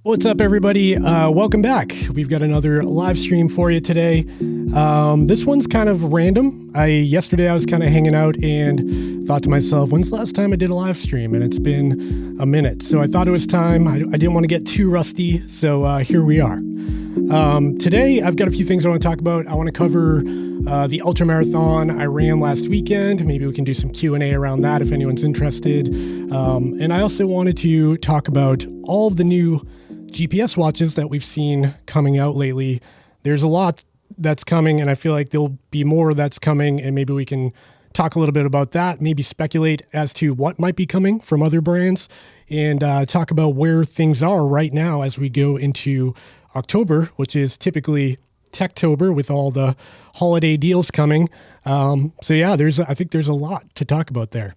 What's up, everybody? Welcome back. We've got another live stream for you today. This one's kind of random. Yesterday I was kind of hanging out and thought to myself, when's the last time I did a live stream? And it's been a minute. So I thought it was time. I didn't want to get too rusty. So here we are. Today I've got a few things I want to talk about. I want to cover the Ultramarathon I ran last weekend. Maybe we can do some Q&A around that if anyone's interested. And I also wanted to talk about all of the new GPS watches that we've seen coming out lately. There's a lot that's coming, and I feel like there'll be more that's coming, and maybe we can talk a little bit about that, maybe speculate as to what might be coming from other brands, and talk about where things are right now as we go into October, which is typically Techtober with all the holiday deals coming. So yeah, I think there's a lot to talk about there.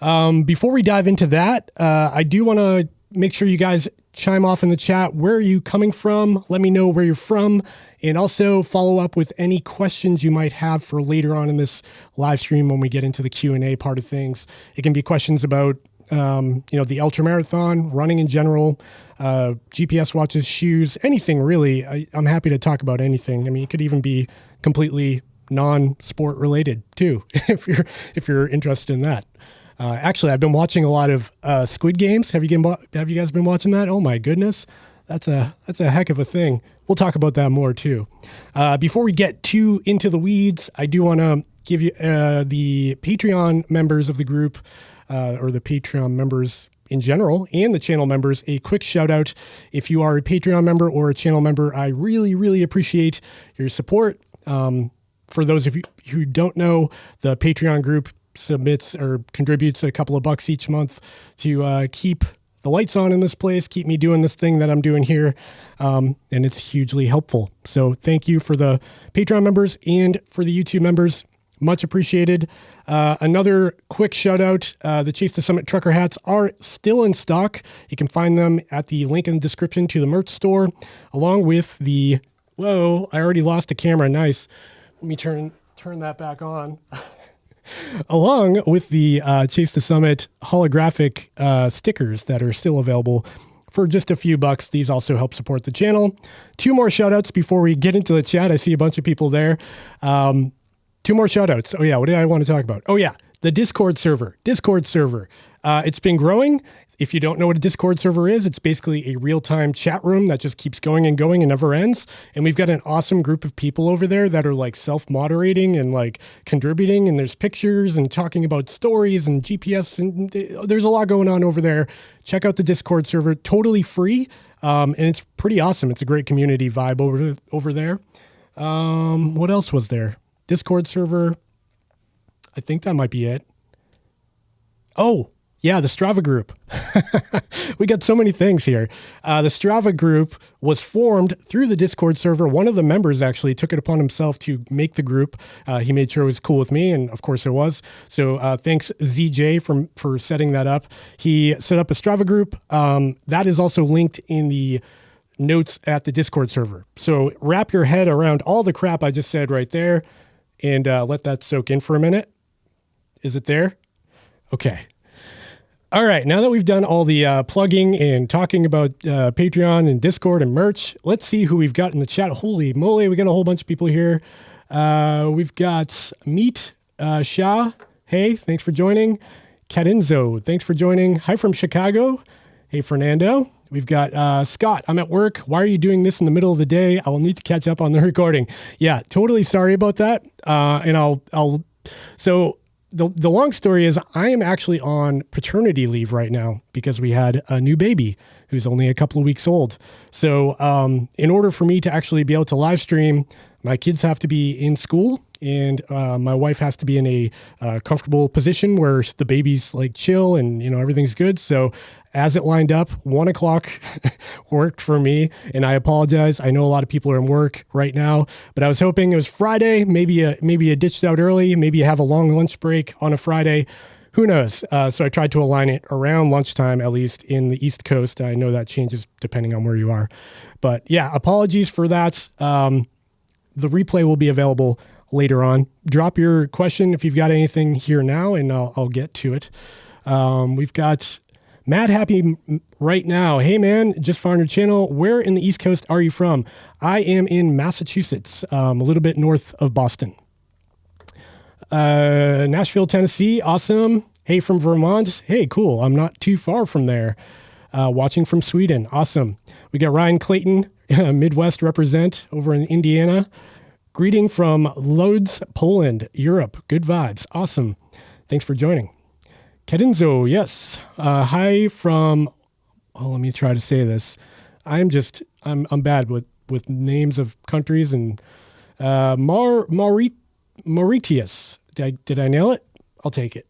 Before we dive into that, I do want to make sure you guys chime off in the chat. Where are you coming from? Let me know where you're from, and also follow up with any questions you might have for later on in this live stream when we get into the Q&A part of things. It can be questions about the Ultramarathon, running in general, GPS watches, shoes, anything really. I'm happy to talk about anything. I mean, it could even be completely non-sport related too, if you're interested in that. Actually, I've been watching a lot of Squid Games. Have you guys been watching that? Oh my goodness, that's a heck of a thing. We'll talk about that more too. Before we get too into the weeds, I do want to give you the Patreon members of the group, or the Patreon members in general, and the channel members, a quick shout out. If you are a Patreon member or a channel member, I really, really appreciate your support. For those of you who don't know, the Patreon group submits or contributes a couple of bucks each month to keep the lights on in this place, keep me doing this thing that I'm doing here, and it's hugely helpful. So thank you for the Patreon members and for the YouTube members. Much appreciated. Another quick shout out, the Chase to Summit trucker hats are still in stock. You can find them at the link in the description to the merch store, along with the, whoa, I already lost a camera, nice. Let me turn that back on. Along with the Chase to Summit holographic stickers that are still available for just a few bucks. These also help support the channel. Two more shout outs before we get into the chat. I see a bunch of people there. Two more shout outs. Oh yeah, what did I want to talk about? Oh yeah, the Discord server. It's been growing. If you don't know what a Discord server is, it's basically a real-time chat room that just keeps going and going and never ends. And we've got an awesome group of people over there that are like self-moderating and like contributing, and there's pictures and talking about stories and GPS, and there's a lot going on over there. Check out the Discord server, totally free. And it's pretty awesome. It's a great community vibe over there. What else was there? Discord server. I think that might be it. Oh, yeah, the Strava group. We got so many things here. The Strava group was formed through the Discord server. One of the members actually took it upon himself to make the group. He made sure it was cool with me, and of course it was. So thanks ZJ for setting that up. He set up a Strava group. That is also linked in the notes at the Discord server. So wrap your head around all the crap I just said right there, and let that soak in for a minute. Is it there? Okay. All right, now that we've done all the plugging and talking about Patreon and Discord and merch, let's see who we've got in the chat. Holy moly, we got a whole bunch of people here. We've got Meet Shah. Hey, thanks for joining. Cadenzo, thanks for joining. Hi from Chicago. Hey, Fernando. We've got Scott. I'm at work. Why are you doing this in the middle of the day? I will need to catch up on the recording. Yeah, totally sorry about that. And so the long story is I am actually on paternity leave right now because we had a new baby who's only a couple of weeks old. So in order for me to actually be able to live stream, my kids have to be in school, and my wife has to be in a comfortable position where the baby's like chill and, everything's good. So as it lined up, 1:00 worked for me, and I apologize. I know a lot of people are in work right now, but I was hoping it was Friday. Maybe you ditched out early. Maybe you have a long lunch break on a Friday. Who knows? So I tried to align it around lunchtime, at least in the East Coast. I know that changes depending on where you are, but yeah, apologies for that. The replay will be available later on. Drop your question if you've got anything here now, and I'll get to it. We've got Mad Happy right now. Hey man, just found your channel. Where in the East Coast are you from? I am in Massachusetts, a little bit north of Boston. Nashville, Tennessee. Awesome. Hey, from Vermont. Hey, cool. I'm not too far from there. Watching from Sweden. Awesome. We got Ryan Clayton, Midwest represent over in Indiana. Greeting from Lodz, Poland, Europe. Good vibes. Awesome. Thanks for joining. Kedinzo, yes. Hi from, let me try to say this. I'm bad with names of countries and Mauritius. Did I nail it? I'll take it.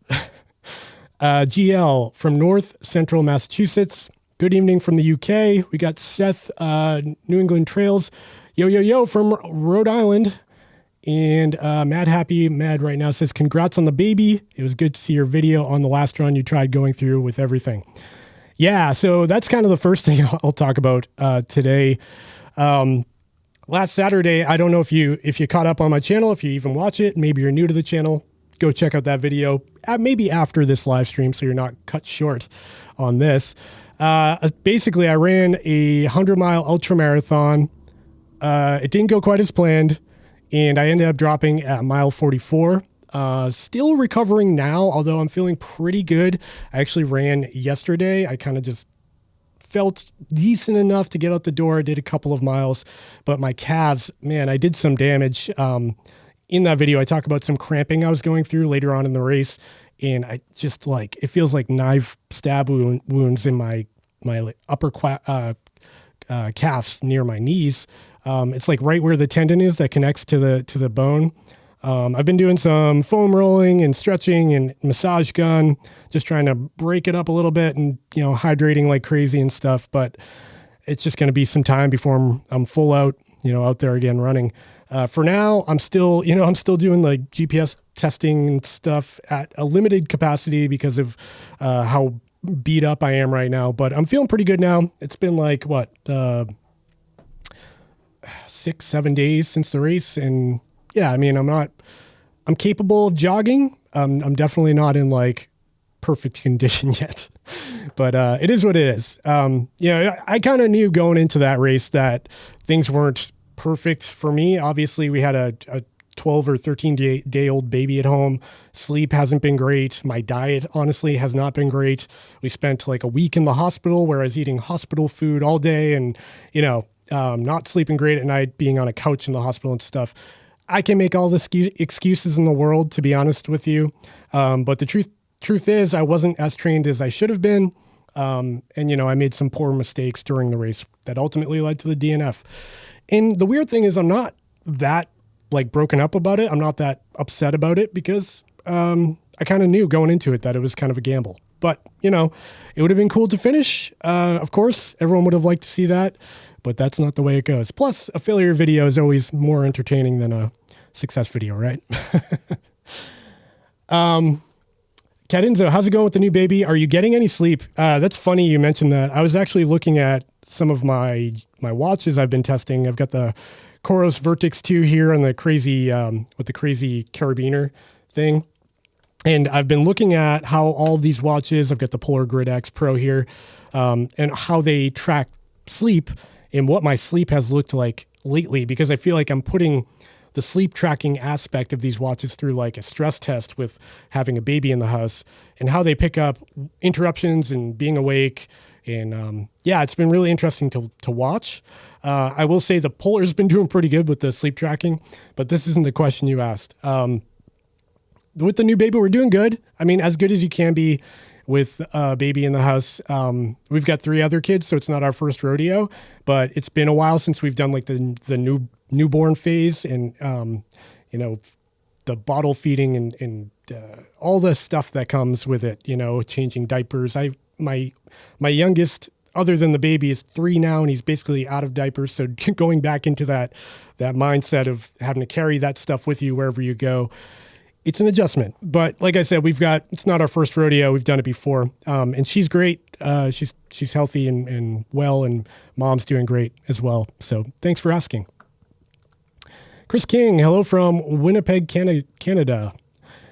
GL from North Central Massachusetts. Good evening from the UK. We got Seth, New England Trails. Yo from Rhode Island. And Mad right now says, congrats on the baby. It was good to see your video on the last run you tried going through with everything. Yeah, so that's kind of the first thing I'll talk about today. Last Saturday, I don't know if you caught up on my channel, if you even watch it, maybe you're new to the channel, go check out that video, maybe after this live stream so you're not cut short on this. Basically, I ran a 100-mile ultramarathon. It didn't go quite as planned, and I ended up dropping at mile 44. Still recovering now, although I'm feeling pretty good. I actually ran yesterday. I kind of just felt decent enough to get out the door. I did a couple of miles, but my calves, man, I did some damage. In that video, I talk about some cramping I was going through later on in the race, and I just it feels like knife stab wounds in my upper calves near my knees. It's like right where the tendon is that connects to the bone. I've been doing some foam rolling and stretching and massage gun, just trying to break it up a little bit and, hydrating like crazy and stuff. But it's just going to be some time before I'm full out, out there again running. For now, I'm still doing like GPS testing and stuff at a limited capacity because of how beat up I am right now. But I'm feeling pretty good now. It's been 6-7 days since the race, and yeah, I mean, I'm capable of jogging. I'm definitely not in perfect condition yet, but it is what it is. I kind of knew going into that race that things weren't perfect for me. Obviously, we had a 12 or 13 day old baby at home. Sleep hasn't been great. My diet, honestly, has not been great. We spent a week in the hospital where I was eating hospital food all day and, not sleeping great at night, being on a couch in the hospital and stuff. I can make all the excuses in the world, to be honest with you. But the truth is I wasn't as trained as I should have been. And, I made some poor mistakes during the race that ultimately led to the DNF. And the weird thing is I'm not that broken up about it. I'm not that upset about it because I kind of knew going into it that it was kind of a gamble. But, it would have been cool to finish. Of course, everyone would have liked to see that, but that's not the way it goes. Plus, a failure video is always more entertaining than a success video, right? Kadinzo, how's it going with the new baby? Are you getting any sleep? That's funny you mentioned that. I was actually looking at some of my watches I've been testing. I've got the Coros Vertex 2 here and the crazy with the crazy carabiner thing. And I've been looking at how all of these watches, I've got the Polar Grid X Pro here, and how they track sleep and what my sleep has looked like lately, because I feel like I'm putting the sleep tracking aspect of these watches through a stress test with having a baby in the house and how they pick up interruptions and being awake. And it's been really interesting to watch. I will say the Polar's been doing pretty good with the sleep tracking, but this isn't the question you asked. With the new baby, we're doing good. I mean, as good as you can be with a baby in the house. We've got 3 other kids, so it's not our first rodeo, but it's been a while since we've done the newborn phase and, the bottle feeding and all the stuff that comes with it, changing diapers. My youngest, other than the baby, is 3 now, and he's basically out of diapers. So going back into that mindset of having to carry that stuff with you wherever you go, it's an adjustment. But like I said, it's not our first rodeo. We've done it before. And she's great. She's healthy and well, and mom's doing great as well. So thanks for asking. Chris King, hello from Winnipeg, Canada.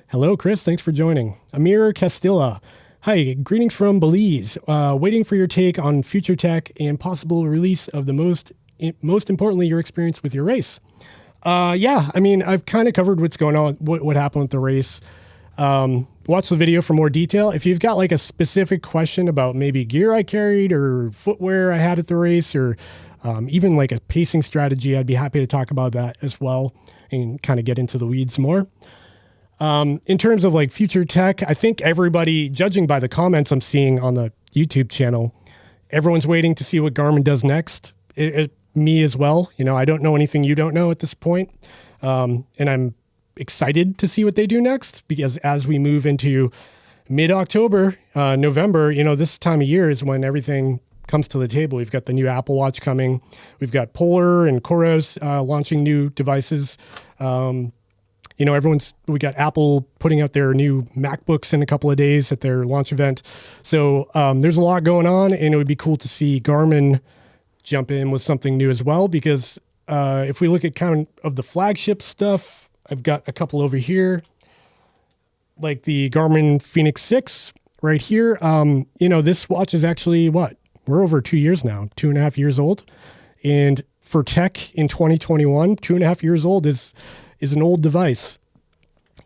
Hello, Chris. Thanks for joining. Amir Castilla. Hi, greetings from Belize. Waiting for your take on future tech and possible release of the most importantly, your experience with your race. Yeah, I mean, I've kind of covered what's going on, what happened with the race. Watch the video for more detail. If you've got like a specific question about maybe gear I carried or footwear I had at the race, or even like a pacing strategy, I'd be happy to talk about that as well and kind of get into the weeds more. In terms of like future tech, I think everybody, judging by the comments I'm seeing on the YouTube channel, everyone's waiting to see what Garmin does next. Me as well. You know, I don't know anything you don't know at this point. And I'm excited to see what they do next, because as we move into mid-October, November, you know, this time of year is when everything comes to the table. We've got the new Apple Watch coming. We've got Polar and Coros launching new devices. You know, we got Apple putting out their new MacBooks in a couple of days at their launch event. So there's a lot going on, and it would be cool to see Garmin jump in with something new as well, because if we look at kind of the flagship stuff, I've got a couple over here, like the Garmin Fenix 6 right here. You know, this watch is actually we're over 2 years now, 2.5 years old. And for tech in 2021, 2.5 years old is an old device.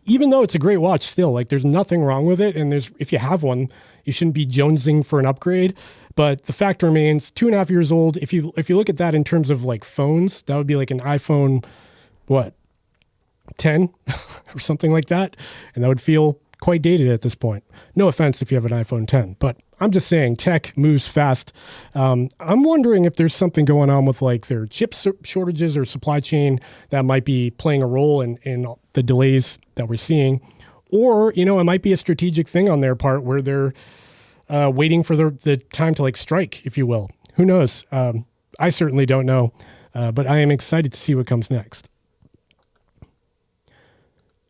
Even though it's a great watch still, like there's nothing wrong with it. And if you have one, you shouldn't be jonesing for an upgrade. But the fact remains, 2.5 years old. If you look at that in terms of like phones, that would be like an iPhone, 10 or something like that. And that would feel quite dated at this point. No offense if you have an iPhone 10, but I'm just saying tech moves fast. I'm wondering if there's something going on with like their chip shortages or supply chain that might be playing a role in the delays that we're seeing. Or, you know, it might be a strategic thing on their part where they're waiting for the time to like strike, if you will. Who knows? I certainly don't know, but I am excited to see what comes next.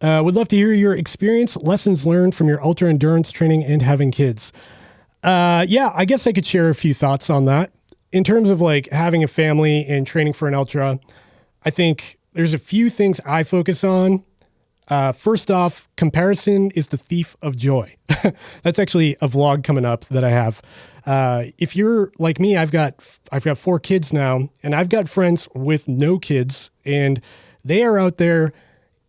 Would love to hear your experience, lessons learned from your ultra endurance training and having kids. Yeah, I guess I could share a few thoughts on that. In terms of like having a family and training for an ultra, I think there's a few things I focus on. First off, comparison is the thief of joy. That's actually a vlog coming up that I have. If you're like me, I've got 4 kids now, and I've got friends with no kids, and they are out there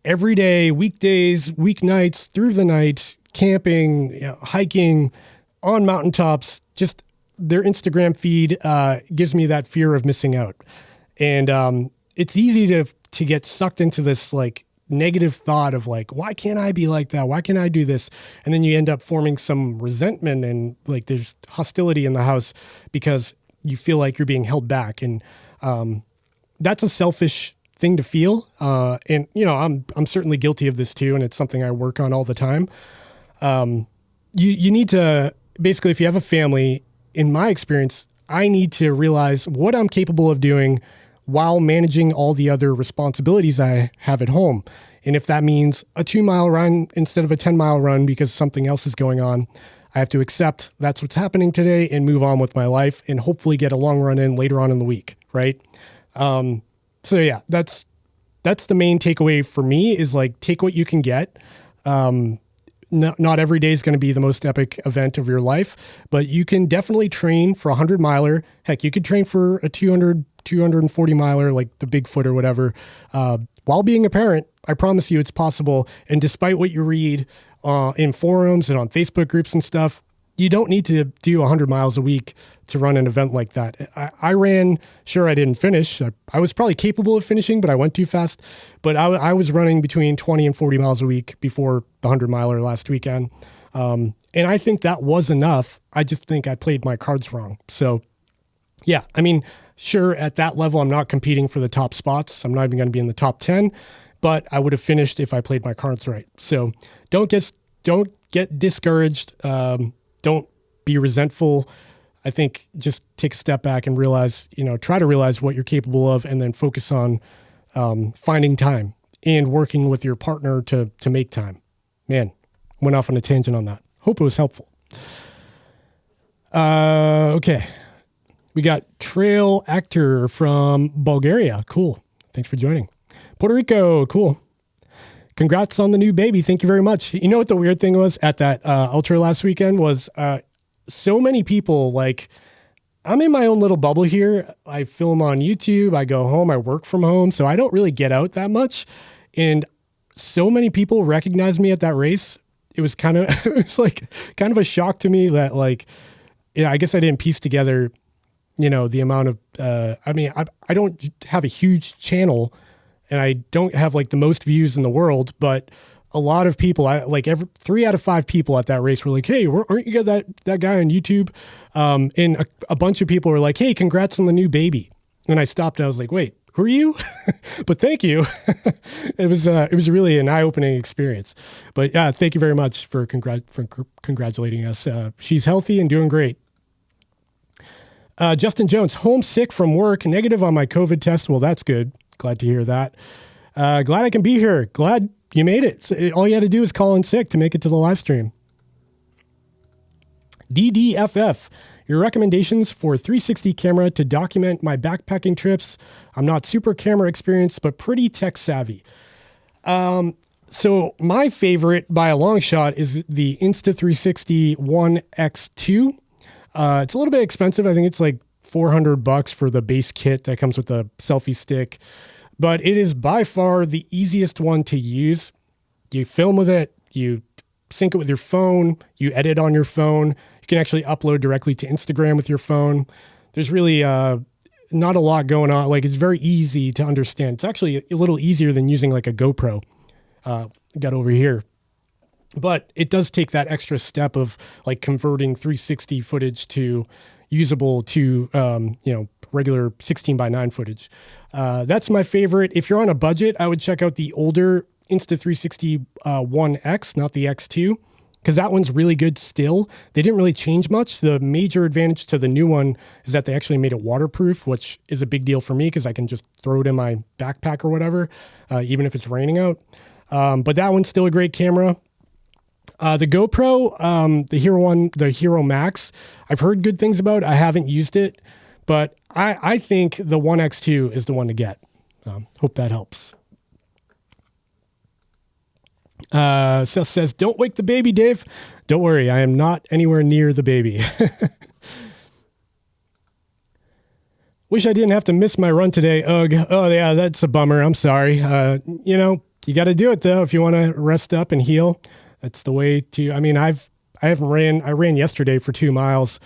every day, weekdays, weeknights, through the night, camping, you know, hiking, on mountaintops. Just their Instagram feed gives me that fear of missing out. And it's easy to get sucked into this like negative thought of like, why can't I be like that? Why can't I do this? And then you end up forming some resentment, and like there's hostility in the house because you feel like you're being held back. And that's a selfish thing to feel. And you know, I'm certainly guilty of this too. And it's something I work on all the time. You need to basically, if you have a family, in my experience, I need to realize what I'm capable of doing while managing all the other responsibilities I have at home. And if that means a 2-mile run instead of a 10-mile run because something else is going on, I have to accept that's what's happening today and move on with my life and hopefully get a long run in later on in the week, right? So yeah, that's the main takeaway for me, is like, take what you can get. Not every day is going to be the most epic event of your life, but you can definitely train for a 100-miler. Heck, you could train for a 240-miler, like the Bigfoot or whatever, while being a parent. I promise you it's possible. And despite what you read in forums and on Facebook groups and stuff, you don't need to do 100 miles a week to run an event like that. I ran, sure, I didn't finish. I was probably capable of finishing, but I went too fast. But I was running between 20 and 40 miles a week before the 100-miler last weekend. And I think that was enough. I just think I played my cards wrong. So yeah, I mean, sure, at that level, I'm not competing for the top spots. I'm not even going to be in the top 10, but I would have finished if I played my cards right. So don't get discouraged. Don't be resentful. I think just take a step back and realize, try to realize what you're capable of, and then focus on finding time and working with your partner to make time. Man, went off on a tangent on that. Hope it was helpful. Okay. We got Trail Actor from Bulgaria. Cool. Thanks for joining. Puerto Rico. Cool. Congrats on the new baby. Thank you very much. You know what the weird thing was at that ultra last weekend was so many people, like, I'm in my own little bubble here. I film on YouTube. I go home. I work from home. So I don't really get out that much. And so many people recognized me at that race. It was kind of, it was like kind of a shock to me that, like, I guess I didn't piece together, the amount of, I don't have a huge channel and I don't have like the most views in the world, but a lot of people, every 3 out of 5 people at that race were like, hey, aren't you that guy on YouTube? And a bunch of people were like, hey, congrats on the new baby. And I stopped and I was like, wait, who are you? But thank you. It was really an eye-opening experience. But yeah, thank you very much for congratulating us. She's healthy and doing great. Justin Jones, homesick from work, negative on my COVID test. Well, that's good. Glad to hear that. Glad I can be here. Glad you made it. So all you had to do is call in sick to make it to the live stream. DDFF, your recommendations for 360 camera to document my backpacking trips. I'm not super camera experienced, but pretty tech savvy. So my favorite by a long shot is the Insta360 One X2. It's a little bit expensive. I think it's like $400 for the base kit that comes with the selfie stick, but it is by far the easiest one to use. You film with it, you sync it with your phone, you edit on your phone. You can actually upload directly to Instagram with your phone. There's really not a lot going on. Like, it's very easy to understand. It's actually a little easier than using like a GoPro. Got over here. But it does take that extra step of like converting 360 footage to usable to, regular 16:9 footage. That's my favorite. If you're on a budget, I would check out the older Insta360 One X, not the X2, because that one's really good still. They didn't really change much. The major advantage to the new one is that they actually made it waterproof, which is a big deal for me because I can just throw it in my backpack or whatever, even if it's raining out. But that one's still a great camera. The GoPro, the Hero Max, I've heard good things about. I haven't used it, but I think the One X2 is the one to get. Hope that helps. Seth says, don't wake the baby, Dave. Don't worry, I am not anywhere near the baby. Wish I didn't have to miss my run today. Ugh. Oh yeah, that's a bummer. I'm sorry. You got to do it though if you want to rest up and heal. That's the way to. I mean, I ran yesterday for 2 miles,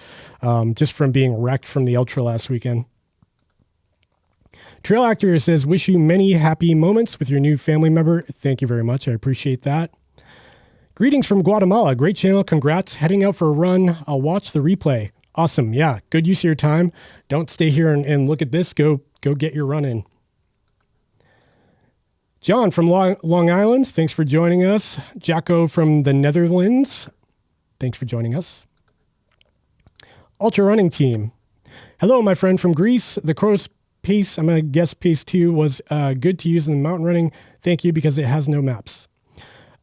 just from being wrecked from the ultra last weekend. Trail Actor says, wish you many happy moments with your new family member. Thank you very much. I appreciate that. Greetings from Guatemala. Great channel. Congrats. Heading out for a run. I'll watch the replay. Awesome. Yeah. Good use of your time. Don't stay here and look at this. Go get your run in. John from Long Island. Thanks for joining us. Jacko from the Netherlands. Thanks for joining us. Ultra Running Team. Hello, my friend from Greece. The Chorus Pace, I'm going to guess Pace 2 was good to use in mountain running. Thank you, because it has no maps.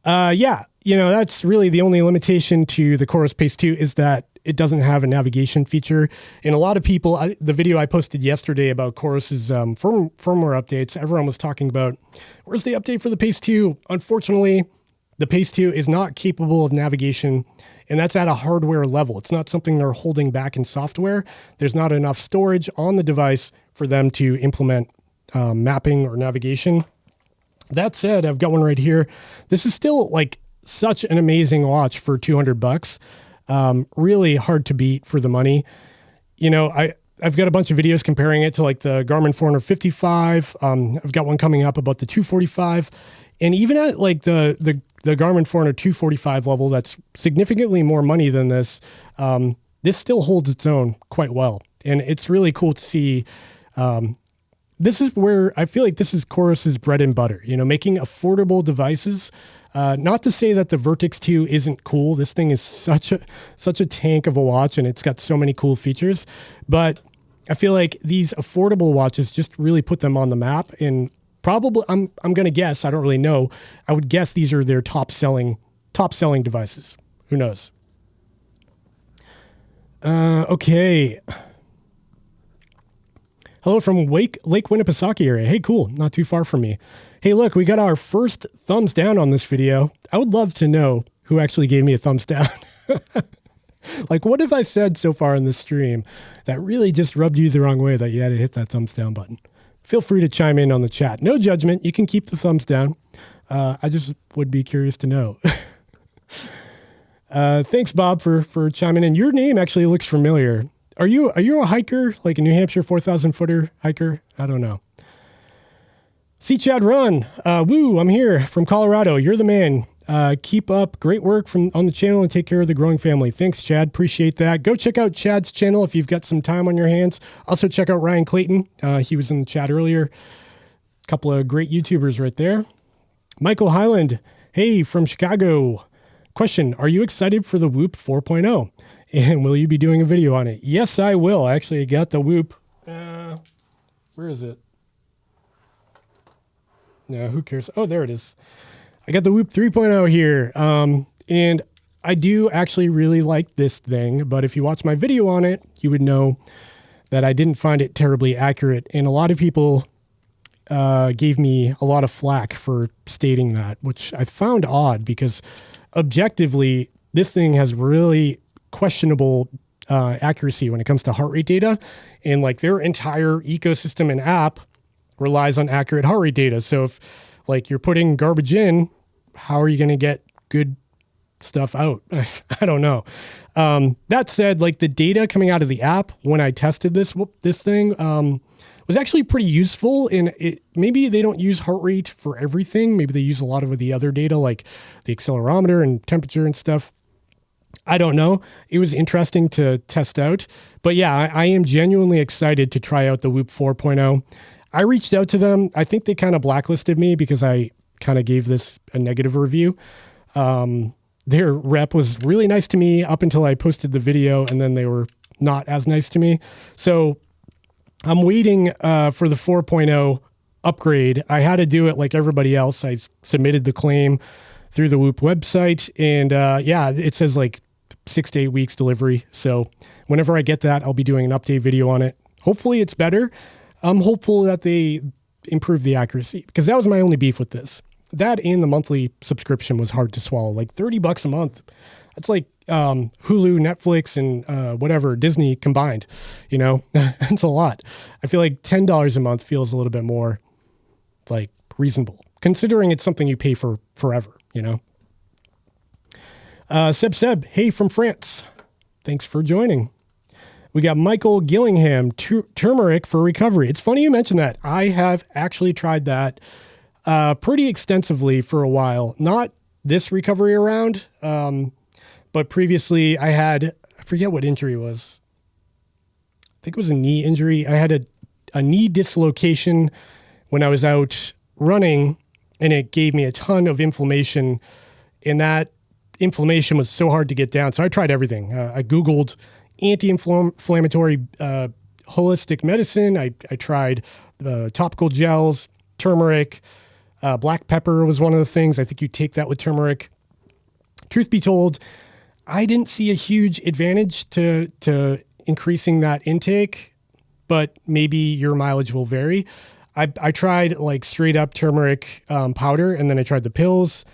Yeah, that's really the only limitation to the Chorus Pace 2 is that it doesn't have a navigation feature. And a lot of people, the video I posted yesterday about Chorus's firmware updates, everyone was talking about, where's the update for the Pace 2? Unfortunately, the Pace 2 is not capable of navigation, and that's at a hardware level. It's not something they're holding back in software. There's not enough storage on the device for them to implement mapping or navigation. That said, I've got one right here. This is still like such an amazing watch for $200. Really hard to beat for the money. I've got a bunch of videos comparing it to like the Garmin 455. I've got one coming up about the 245. And even at like the Garmin 400 245 level, that's significantly more money than this. This still holds its own quite well. And it's really cool to see. This is where I feel like this is Chorus's bread and butter, making affordable devices. Not to say that the Vertex 2 isn't cool. This thing is such a tank of a watch, and it's got so many cool features. But I feel like these affordable watches just really put them on the map. And probably, I'm going to guess, I don't really know. I would guess these are their top selling devices. Who knows? Okay. Hello from Lake Winnipesaukee area. Hey, cool. Not too far from me. Hey, look, we got our first thumbs down on this video. I would love to know who actually gave me a thumbs down. Like, what have I said so far in this stream that really just rubbed you the wrong way that you had to hit that thumbs down button? Feel free to chime in on the chat. No judgment. You can keep the thumbs down. I just would be curious to know. Thanks, Bob, for chiming in. Your name actually looks familiar. Are you a hiker, like a New Hampshire 4,000 footer hiker? I don't know. See Chad run. Woo, I'm here from Colorado. You're the man. Keep up great work on the channel and take care of the growing family. Thanks, Chad. Appreciate that. Go check out Chad's channel if you've got some time on your hands. Also check out Ryan Clayton. He was in the chat earlier. A couple of great YouTubers right there. Michael Highland. Hey, from Chicago. Question, are you excited for the Whoop 4.0? And will you be doing a video on it? Yes, I will. Actually, I got the Whoop. Where is it? No, who cares? Oh, there it is. I got the Whoop 3.0 here. And I do actually really like this thing, but if you watch my video on it, you would know that I didn't find it terribly accurate. And a lot of people gave me a lot of flack for stating that, which I found odd because objectively, this thing has really questionable accuracy when it comes to heart rate data. And like their entire ecosystem and app relies on accurate heart rate data. So if like you're putting garbage in, how are you going to get good stuff out? I don't know. That said, like the data coming out of the app when I tested this thing was actually pretty useful. And maybe they don't use heart rate for everything. Maybe they use a lot of the other data like the accelerometer and temperature and stuff. I don't know. It was interesting to test out. But yeah, I am genuinely excited to try out the Whoop 4.0. I reached out to them. I think they kind of blacklisted me because I kind of gave this a negative review. Their rep was really nice to me up until I posted the video, and then they were not as nice to me. So I'm waiting for the 4.0 upgrade. I had to do it like everybody else. I submitted the claim through the Whoop website, and yeah, it says like 6 to 8 weeks delivery. So whenever I get that, I'll be doing an update video on it. Hopefully it's better. I'm hopeful that they improve the accuracy because that was my only beef with this. That and the monthly subscription was hard to swallow. Like $30 a month. That's like Hulu, Netflix, and whatever, Disney combined. You know, it's a lot. I feel like $10 a month feels a little bit more like reasonable, considering it's something you pay for forever, you know. Seb, hey, from France. Thanks for joining. We got Michael Gillingham, turmeric for recovery. It's funny you mentioned that. I have actually tried that pretty extensively for a while. Not this recovery around, but previously I forget what injury it was. I think it was a knee injury. I had a knee dislocation when I was out running, and it gave me a ton of inflammation, and that inflammation was so hard to get down. So I tried everything. I Googled anti-inflammatory holistic medicine. I tried topical gels, turmeric, black pepper was one of the things. I think you take that with turmeric. Truth be told, I didn't see a huge advantage to increasing that intake, but maybe your mileage will vary. I tried like straight up turmeric powder, and then I tried the pills.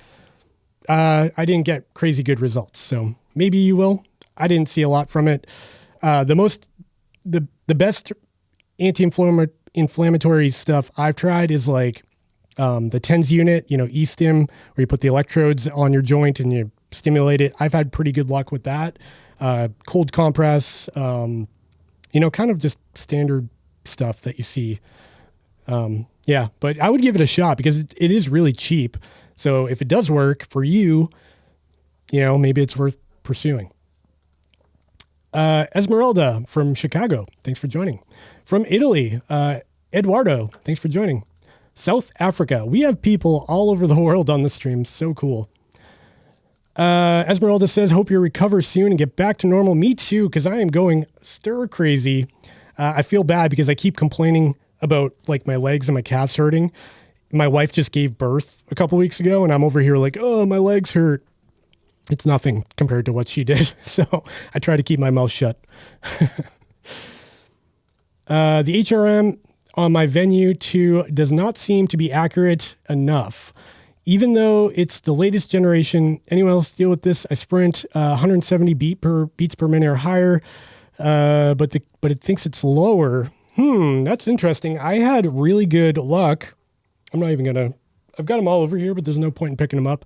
I didn't get crazy good results, so maybe you will. I didn't see a lot from it. The best anti-inflammatory stuff I've tried is like the TENS unit, you know, eStim, where you put the electrodes on your joint and you stimulate it. I've had pretty good luck with that. Cold compress, you know, kind of just standard stuff that you see. Yeah, but I would give it a shot because it is really cheap. So if it does work for you, you know, maybe it's worth pursuing. Esmeralda from Chicago, thanks for joining. From Italy, Eduardo, thanks for joining. South Africa, we have people all over the world on the stream. So cool. Esmeralda says, hope you recover soon and get back to normal. Me too, because I am going stir crazy. I feel bad because I keep complaining about like my legs and my calves hurting. My wife just gave birth a couple weeks ago, and I'm over here like, oh, my legs hurt. It's nothing compared to what she did. So I try to keep my mouth shut. The HRM on my Venue 2 does not seem to be accurate enough. Even though it's the latest generation, anyone else deal with this? I sprint 170 beats per minute or higher, but it thinks it's lower. That's interesting. I had really good luck. I've got them all over here, but there's no point in picking them up.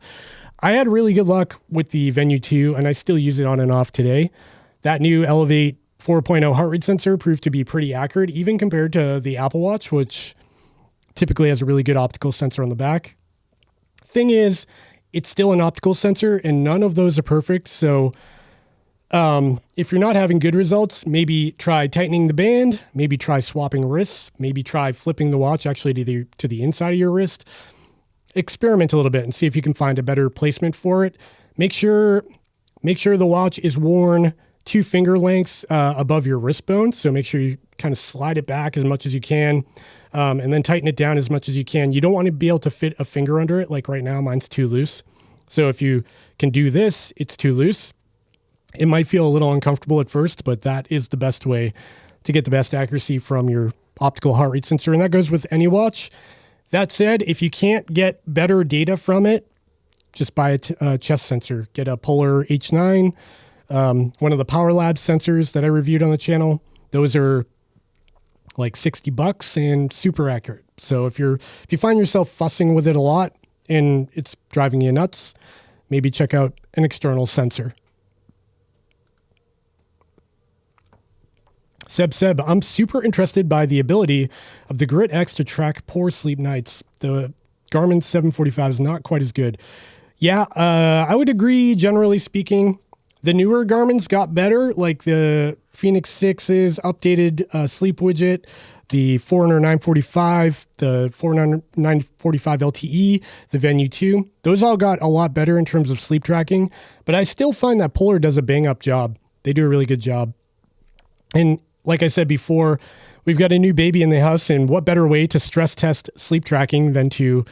I had really good luck with the Venue 2, and I still use it on and off today. That new Elevate 4.0 heart rate sensor proved to be pretty accurate, even compared to the Apple Watch, which typically has a really good optical sensor on the back. Thing is, it's still an optical sensor, and none of those are perfect. So if you're not having good results, maybe try tightening the band, maybe try swapping wrists, maybe try flipping the watch actually to the inside of your wrist. Experiment a little bit and see if you can find a better placement for it. Make sure the watch is worn 2 finger lengths above your wrist bone. So make sure you kind of slide it back as much as you can, and then tighten it down as much as you can. You don't want to be able to fit a finger under it. Like right now, mine's too loose. So if you can do this, it's too loose. It might feel a little uncomfortable at first, but that is the best way to get the best accuracy from your optical heart rate sensor. And that goes with any watch. That said, if you can't get better data from it, just buy a chest sensor. Get a Polar H9, one of the Power Labs sensors that I reviewed on the channel. Those are like $60 and super accurate. So if you find yourself fussing with it a lot and it's driving you nuts, maybe check out an external sensor. Seb, I'm super interested by the ability of the Grit X to track poor sleep nights. The Garmin 745 is not quite as good. Yeah, I would agree, generally speaking. The newer Garmin's got better, like the Fenix 6's updated sleep widget, the Forerunner 945, the Forerunner 945 LTE, the Venue 2. Those all got a lot better in terms of sleep tracking, but I still find that Polar does a bang-up job. They do a really good job. And like I said before, we've got a new baby in the house, and what better way to stress test sleep tracking than to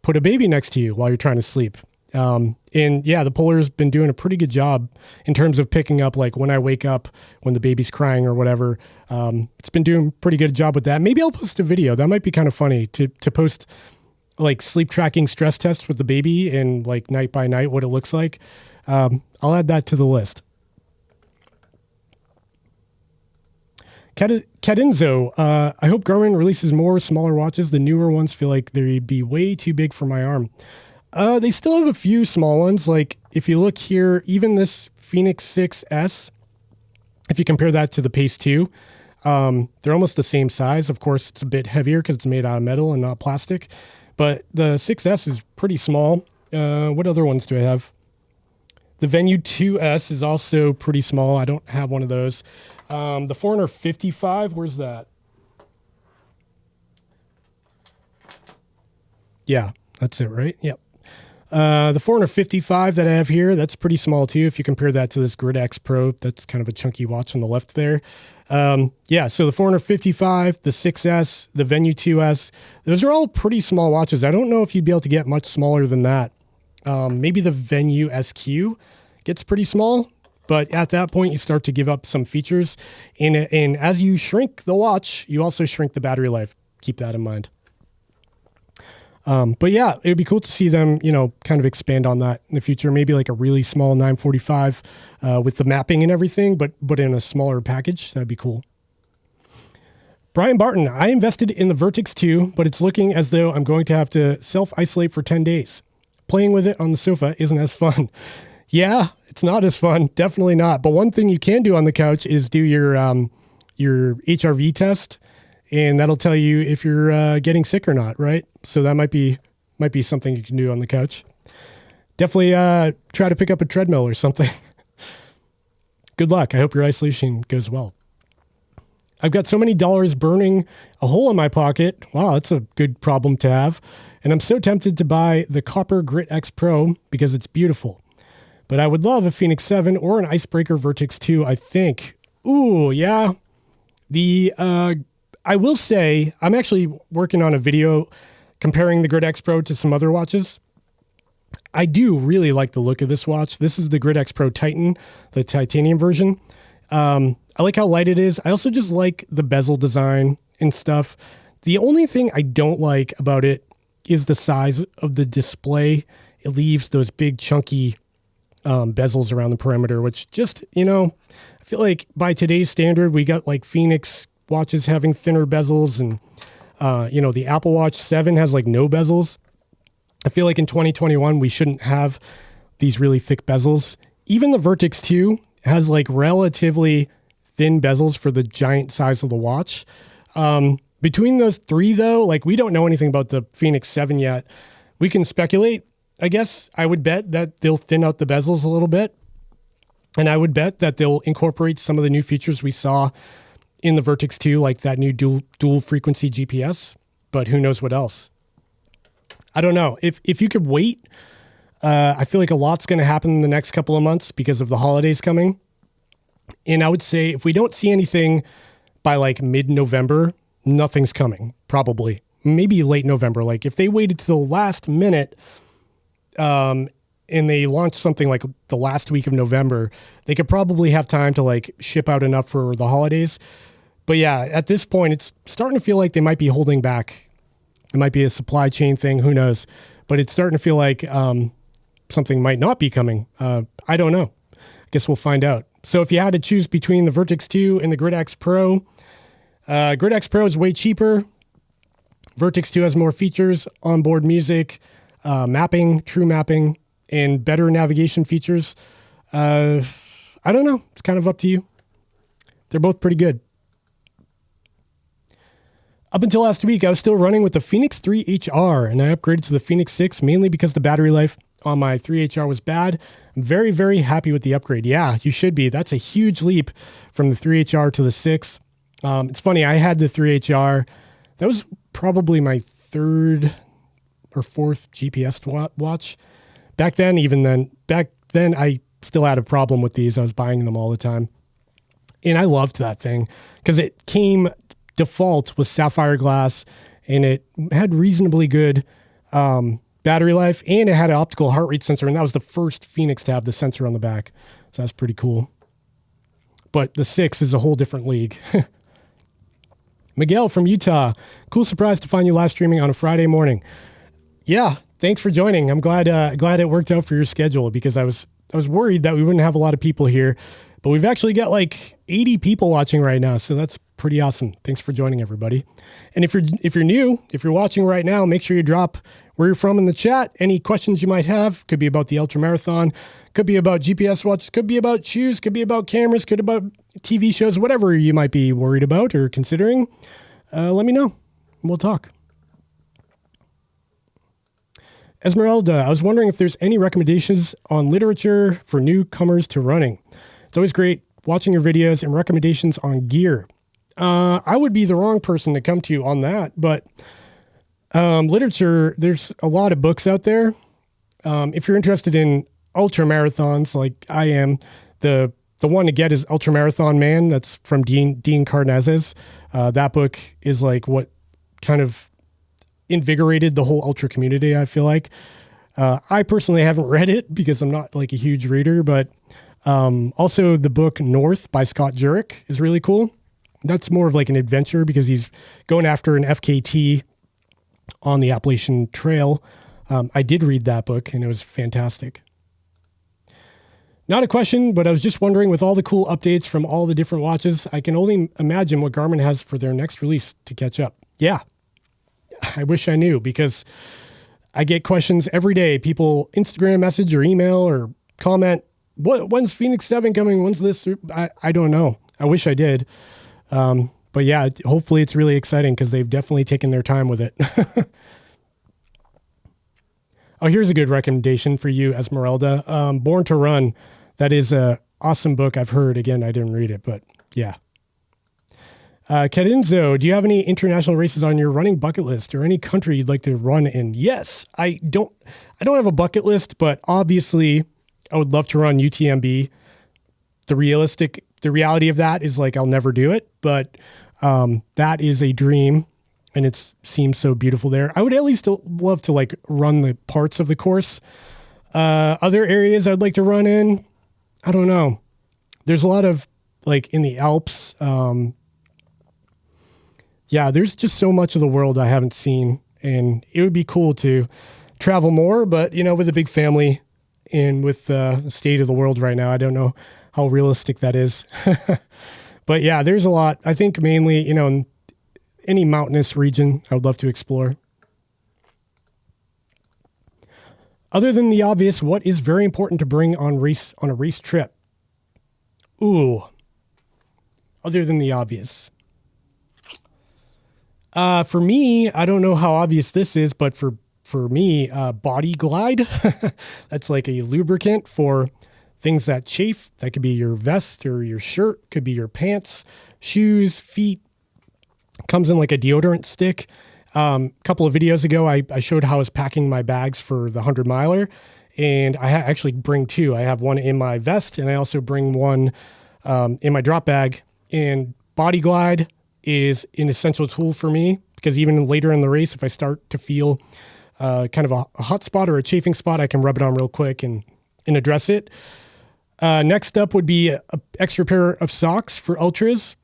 put a baby next to you while you're trying to sleep? And yeah, the Polar's been doing a pretty good job in terms of picking up, like when I wake up, when the baby's crying or whatever. It's been doing a pretty good job with that. Maybe I'll post a video. That might be kind of funny to post like sleep tracking stress tests with the baby and like night by night, what it looks like. I'll add that to the list. Cadinzo, I hope Garmin releases more smaller watches. The newer ones feel like they'd be way too big for my arm. They still have a few small ones. Like if you look here, even this Fenix 6S, if you compare that to the Pace 2, they're almost the same size. Of course, it's a bit heavier because it's made out of metal and not plastic. But the 6S is pretty small. What other ones do I have? The Venue 2S is also pretty small. I don't have one of those. The Forerunner 55, where's that? Yeah, that's it, right? Yep. The Forerunner 55 that I have here, that's pretty small too. If you compare that to this Grit X Pro, that's kind of a chunky watch on the left there. Yeah, so the Forerunner 55, the 6S, the Venue 2S, those are all pretty small watches. I don't know if you'd be able to get much smaller than that. Maybe the Venue SQ gets pretty small, but at that point you start to give up some features. And as you shrink the watch, you also shrink the battery life. Keep that in mind. But yeah, it'd be cool to see them, kind of expand on that in the future. Maybe like a really small 945 with the mapping and everything, but in a smaller package. That'd be cool. Brian Barton, I invested in the Vertex 2, but it's looking as though I'm going to have to self-isolate for 10 days. Playing with it on the sofa isn't as fun. Yeah, it's not as fun. Definitely not. But one thing you can do on the couch is do your HRV test, and that'll tell you if you're getting sick or not, right? So that might be something you can do on the couch. Definitely try to pick up a treadmill or something. Good luck. I hope your isolation goes well. I've got so many dollars burning a hole in my pocket. Wow, that's a good problem to have. And I'm so tempted to buy the Copper Grit X Pro because it's beautiful. But I would love a Fenix 7 or an Icebreaker Vertex 2, I think. Ooh, yeah. I will say, I'm actually working on a video comparing the Grit X Pro to some other watches. I do really like the look of this watch. This is the Grit X Pro Titan, the titanium version. I like how light it is. I also just like the bezel design and stuff. The only thing I don't like about it is the size of the display. It leaves those big chunky bezels around the perimeter, which just, I feel like by today's standard, we got like Phoenix watches having thinner bezels, and the Apple Watch 7 has like no bezels. I feel like in 2021, we shouldn't have these really thick bezels. Even the Vertex 2 has like relatively thin bezels for the giant size of the watch. Between those three though, like we don't know anything about the Phoenix 7 yet. We can speculate. I guess I would bet that they'll thin out the bezels a little bit. And I would bet that they'll incorporate some of the new features we saw in the Vertex 2, like that new dual frequency GPS, but who knows what else. I don't know. If you could wait, I feel like a lot's going to happen in the next couple of months because of the holidays coming. And I would say if we don't see anything by like mid-November, nothing's coming, probably. Maybe late November. Like if they waited till the last minute and they launched something like the last week of November, they could probably have time to like ship out enough for the holidays. But yeah, at this point, it's starting to feel like they might be holding back. It might be a supply chain thing. Who knows? But it's starting to feel like something might not be coming. I don't know. I guess we'll find out. So if you had to choose between the Vertex 2 and the Grid X Pro, Grid X Pro is way cheaper. Vertex 2 has more features, onboard music, mapping, true mapping, and better navigation features. I don't know. It's kind of up to you. They're both pretty good. Up until last week, I was still running with the Phoenix 3 HR, and I upgraded to the Phoenix 6 mainly because the battery life on my 3 HR was bad. I'm very, very happy with the upgrade. Yeah, you should be. That's a huge leap from the 3 HR to the 6. It's funny, I had the 3 HR. That was probably my third or fourth GPS watch. Back then, I still had a problem with these. I was buying them all the time. And I loved that thing because it came default with sapphire glass, and it had reasonably good battery life, and it had an optical heart rate sensor, and that was the first Phoenix to have the sensor on the back. So that's pretty cool. But the 6 is a whole different league. Miguel from Utah. Cool surprise to find you live streaming on a Friday morning. Yeah, thanks for joining. I'm glad it worked out for your schedule because I was worried that we wouldn't have a lot of people here, but we've actually got like 80 people watching right now, so that's pretty awesome. Thanks for joining, everybody. And if you're new, if you're watching right now, make sure you drop where you're from in the chat. Any questions you might have, could be about the Ultramarathon, could be about GPS watches, could be about shoes, could be about cameras, could be about TV shows, whatever you might be worried about or considering. Let me know. We'll talk. Esmeralda, I was wondering if there's any recommendations on literature for newcomers to running. It's always great watching your videos and recommendations on gear. I would be the wrong person to come to you on that, but literature, there's a lot of books out there. If you're interested in ultra marathons like I am, the one to get is Ultramarathon Man. That's from Dean Karnazes. That book is like what kind of invigorated the whole ultra community, I feel like. I personally haven't read it because I'm not like a huge reader, but also the book North by Scott Jurek is really cool. That's more of like an adventure because he's going after an FKT on the Appalachian Trail. I did read that book and it was fantastic. Not a question, but I was just wondering, with all the cool updates from all the different watches, I can only imagine what Garmin has for their next release to catch up. Yeah, I wish I knew because I get questions every day. People Instagram message or email or comment, when's Phoenix 7 coming? When's this? I don't know. I wish I did. But yeah, hopefully it's really exciting because they've definitely taken their time with it. Oh, here's a good recommendation for you, Esmeralda. Born to Run. That is a awesome book. I've heard. Again, I didn't read it, but yeah. Cadinzo, do you have any international races on your running bucket list or any country you'd like to run in? Yes, I don't have a bucket list, but obviously I would love to run UTMB. The reality of that is like, I'll never do it, but that is a dream and it seems so beautiful there. I would at least love to like run the parts of the course. Other areas I'd like to run in, I don't know. There's a lot of like in the Alps. yeah, there's just so much of the world I haven't seen, and it would be cool to travel more. But, with a big family and with the state of the world right now, I don't know how realistic that is. But yeah, there's a lot. I think mainly, in any mountainous region I would love to explore. Other than the obvious, what is very important to bring on a race trip? Ooh. Other than the obvious. For me, I don't know how obvious this is, but for me, Body Glide. That's like a lubricant for things that chafe. That could be your vest or your shirt, could be your pants, shoes, feet. Comes in like a deodorant stick. A couple of videos ago, I showed how I was packing my bags for the 100 miler, and I actually bring two. I have one in my vest, and I also bring one in my drop bag. And Body Glide is an essential tool for me, because even later in the race, if I start to feel kind of a hot spot or a chafing spot, I can rub it on real quick and address it. Next up would be an extra pair of socks for ultras.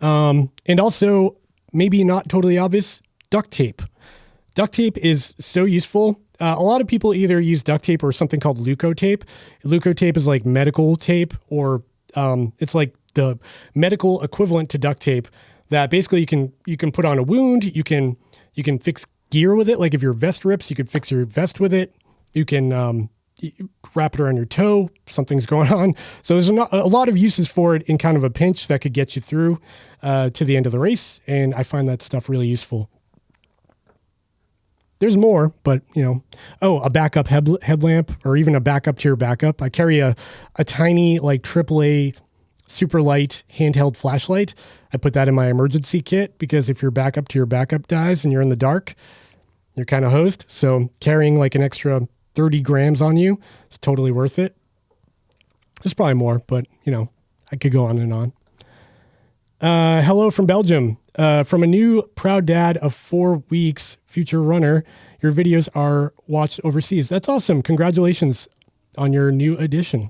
And also, maybe not totally obvious, duct tape. Duct tape is so useful. A lot of people either use duct tape or something called leukotape. Leukotape is like medical tape, or it's like the medical equivalent to duct tape that basically you can put on a wound. You can fix gear with it. Like if your vest rips, you could fix your vest with it. You can wrap it around your toe. Something's going on. So there's a lot of uses for it in kind of a pinch that could get you through to the end of the race. And I find that stuff really useful. There's more, but a backup headlamp, or even a backup to your backup. I carry a tiny like AAA super light handheld flashlight. I put that in my emergency kit, because if your backup to your backup dies and you're in the dark, you're kind of hosed. So carrying like an extra 30 grams on you is totally worth it. There's probably more, but I could go on and on. Hello from Belgium. From a new proud dad of 4 weeks, future runner, your videos are watched overseas. That's awesome. Congratulations on your new addition.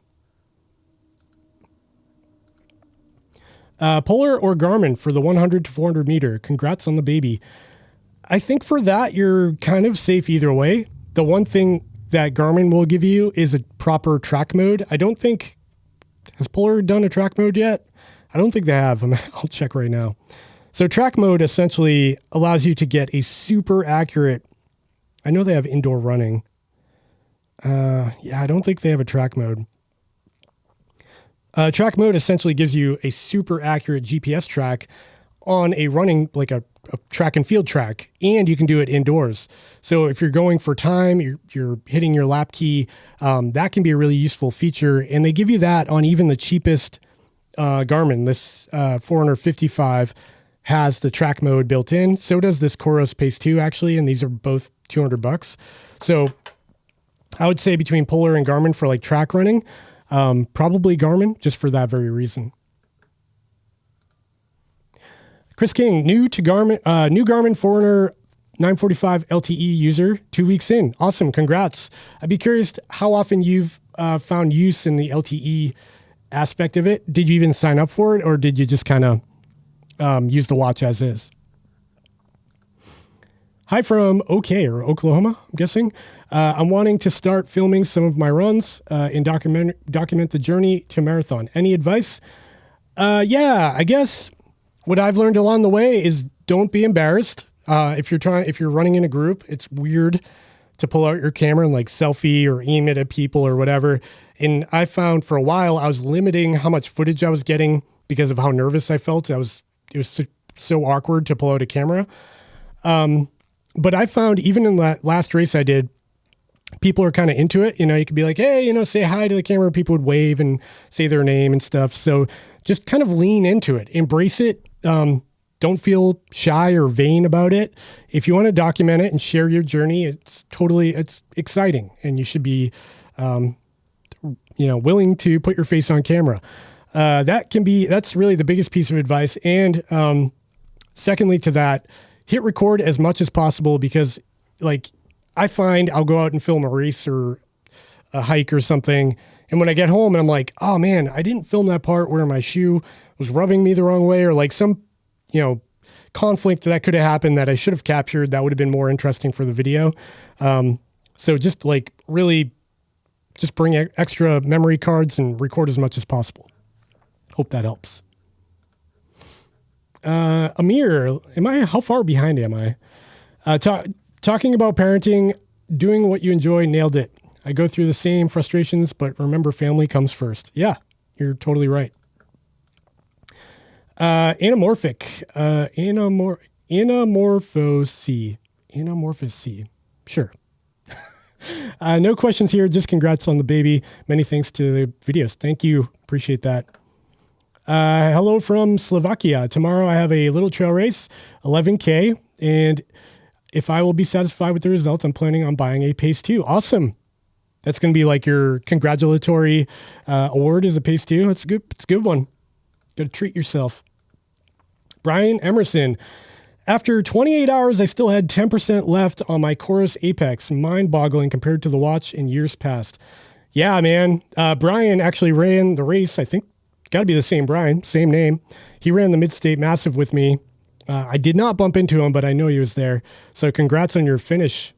Polar or Garmin for the 100 to 400 meter. Congrats on the baby. I think for that, you're kind of safe either way. The one thing that Garmin will give you is a proper track mode. I don't think, has Polar done a track mode yet? I don't think they have. I'll check right now. So track mode essentially allows you to get a super accurate, I know they have indoor running. I don't think they have a track mode. Track mode essentially gives you a super accurate GPS track on a running, like a track and field track, and you can do it indoors. So if you're going for time, you're hitting your lap key, that can be a really useful feature. And they give you that on even the cheapest Garmin. This 455 has the track mode built in. So does this Coros Pace 2 actually, and these are both $200. So I would say between Polar and Garmin for like track running, probably Garmin, just for that very reason. Chris King, new Garmin Forerunner 945 LTE user, 2 weeks in. Awesome, congrats. I'd be curious how often you've found use in the LTE aspect of it. Did you even sign up for it, or did you just kind of use the watch as is? Hi from Oklahoma, I'm guessing. I'm wanting to start filming some of my runs and document the journey to marathon. Any advice? I guess what I've learned along the way is don't be embarrassed. If you're running in a group, it's weird to pull out your camera and like selfie or aim it at people or whatever. And I found for a while I was limiting how much footage I was getting because of how nervous I felt. It was so awkward to pull out a camera. But I found even in that last race I did, people are kind of into it. You could be like, hey, say hi to the camera. People would wave and say their name and stuff. So just kind of lean into it, embrace it. Don't feel shy or vain about it. If you want to document it and share your journey, it's exciting, and you should be, willing to put your face on camera. That's really the biggest piece of advice. And, secondly to that, hit record as much as possible, because I find I'll go out and film a race or a hike or something. And when I get home and I'm like, oh man, I didn't film that part where my shoe was rubbing me the wrong way, or like some, conflict that could have happened that I should have captured. That would have been more interesting for the video. So just like really just bring extra memory cards and record as much as possible. Hope that helps. Amir, how far behind am I? Talking about parenting, doing what you enjoy, nailed it. I go through the same frustrations, but remember, family comes first. Yeah, you're totally right. Anamorphic. Anamorphocy. Sure. No questions here. Just congrats on the baby. Many thanks to the videos. Thank you. Appreciate that. Hello from Slovakia. Tomorrow I have a little trail race, 11K. And if I will be satisfied with the result, I'm planning on buying a Pace 2. Awesome. That's going to be like your congratulatory award as a Pace 2. It's a good one. Got to treat yourself. Brian Emerson. After 28 hours, I still had 10% left on my Chorus Apex. Mind-boggling compared to the watch in years past. Yeah, man. Brian actually ran the race. I think got to be the same Brian, same name. He ran the Mid-State Massive with me. I did not bump into him, but I know he was there. So congrats on your finish.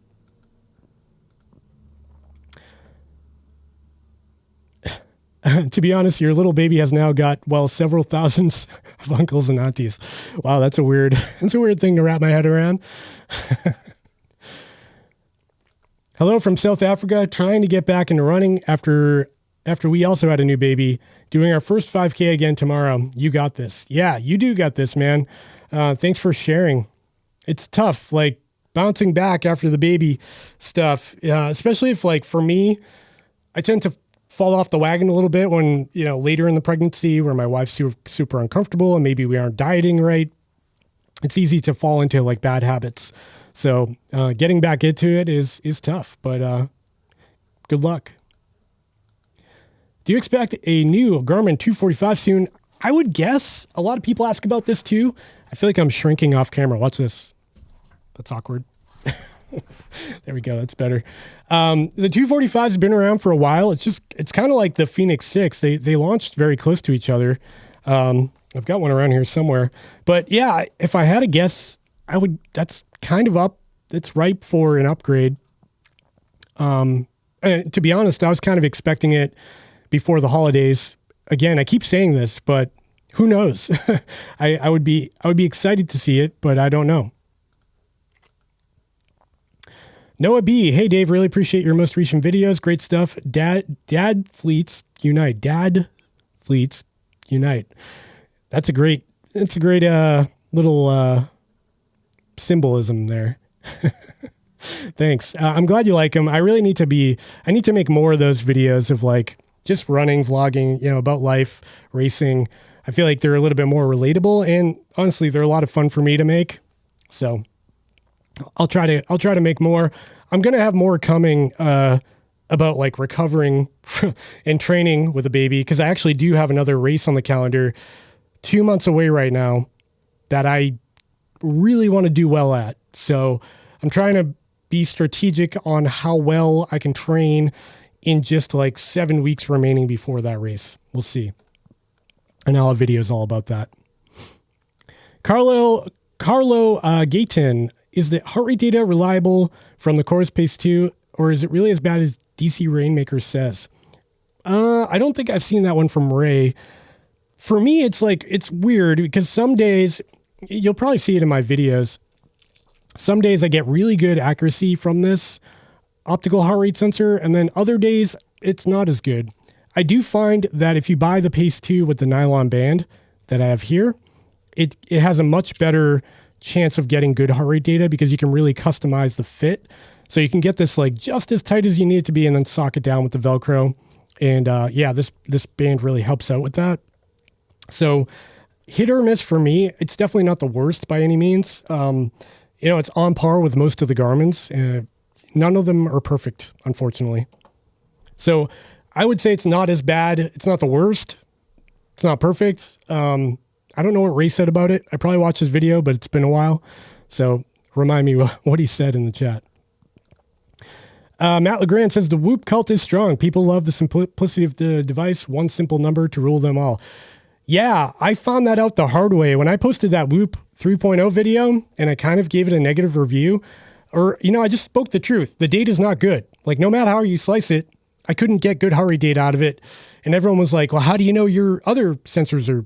To be honest, your little baby has now got, several thousands of uncles and aunties. Wow, that's a weird thing to wrap my head around. Hello from South Africa, trying to get back into running after we also had a new baby, doing our first 5K again tomorrow. You got this. Yeah, you do got this, man. Thanks for sharing. It's tough, like bouncing back after the baby stuff, especially if, like, for me, I tend to fall off the wagon a little bit when, later in the pregnancy where my wife's super uncomfortable and maybe we aren't dieting right. It's easy to fall into like bad habits. So getting back into it is tough, but good luck. Do you expect a new Garmin 245 soon? I would guess. A lot of people ask about this too. I feel like I'm shrinking off camera. Watch this. That's awkward. There we go. That's better. The 245s have been around for a while. It's kind of like the Phoenix 6. They launched very close to each other. I've got one around here somewhere. But yeah, if I had a guess, that's kind of up. It's ripe for an upgrade. And to be honest, I was kind of expecting it before the holidays. Again, I keep saying this, but who knows? I would be excited to see it, but I don't know. Noah B. Hey, Dave, really appreciate your most recent videos. Great stuff. Dad Fleets Unite. Dad Fleets Unite. That's a great little symbolism there. Thanks. I'm glad you like them. I need to make more of those videos of like just running, vlogging, about life, racing. I feel like they're a little bit more relatable, and honestly, they're a lot of fun for me to make. So I'll try to make more. I'm going to have more coming about like recovering and training with a baby, because I actually do have another race on the calendar 2 months away right now that I really want to do well at. So I'm trying to be strategic on how well I can train in just like 7 weeks remaining before that race. We'll see. And I'll have videos all about that. Carlo Gayton. Is the heart rate data reliable from the Chorus Pace 2, or is it really as bad as DC Rainmaker says? I don't think I've seen that one from Ray. For me, it's weird because some days, you'll probably see it in my videos, some days I get really good accuracy from this optical heart rate sensor, and then other days it's not as good. I do find that if you buy the Pace 2 with the nylon band that I have here, it has a much better chance of getting good heart rate data because you can really customize the fit. So you can get this like just as tight as you need it to be and then sock it down with the Velcro. And this band really helps out with that. So hit or miss for me. It's definitely not the worst by any means. It's on par with most of the Garmin's. None of them are perfect, unfortunately. So I would say it's not as bad. It's not the worst. It's not perfect. I don't know what Ray said about it. I probably watched his video, but it's been a while. So remind me what he said in the chat. Matt LeGrand says, the Whoop cult is strong. People love the simplicity of the device. One simple number to rule them all. Yeah, I found that out the hard way. When I posted that Whoop 3.0 video and I kind of gave it a negative review, or, I just spoke the truth. The data is not good. Like, no matter how you slice it, I couldn't get good heart rate data out of it. And everyone was like, well, how do you know your other sensors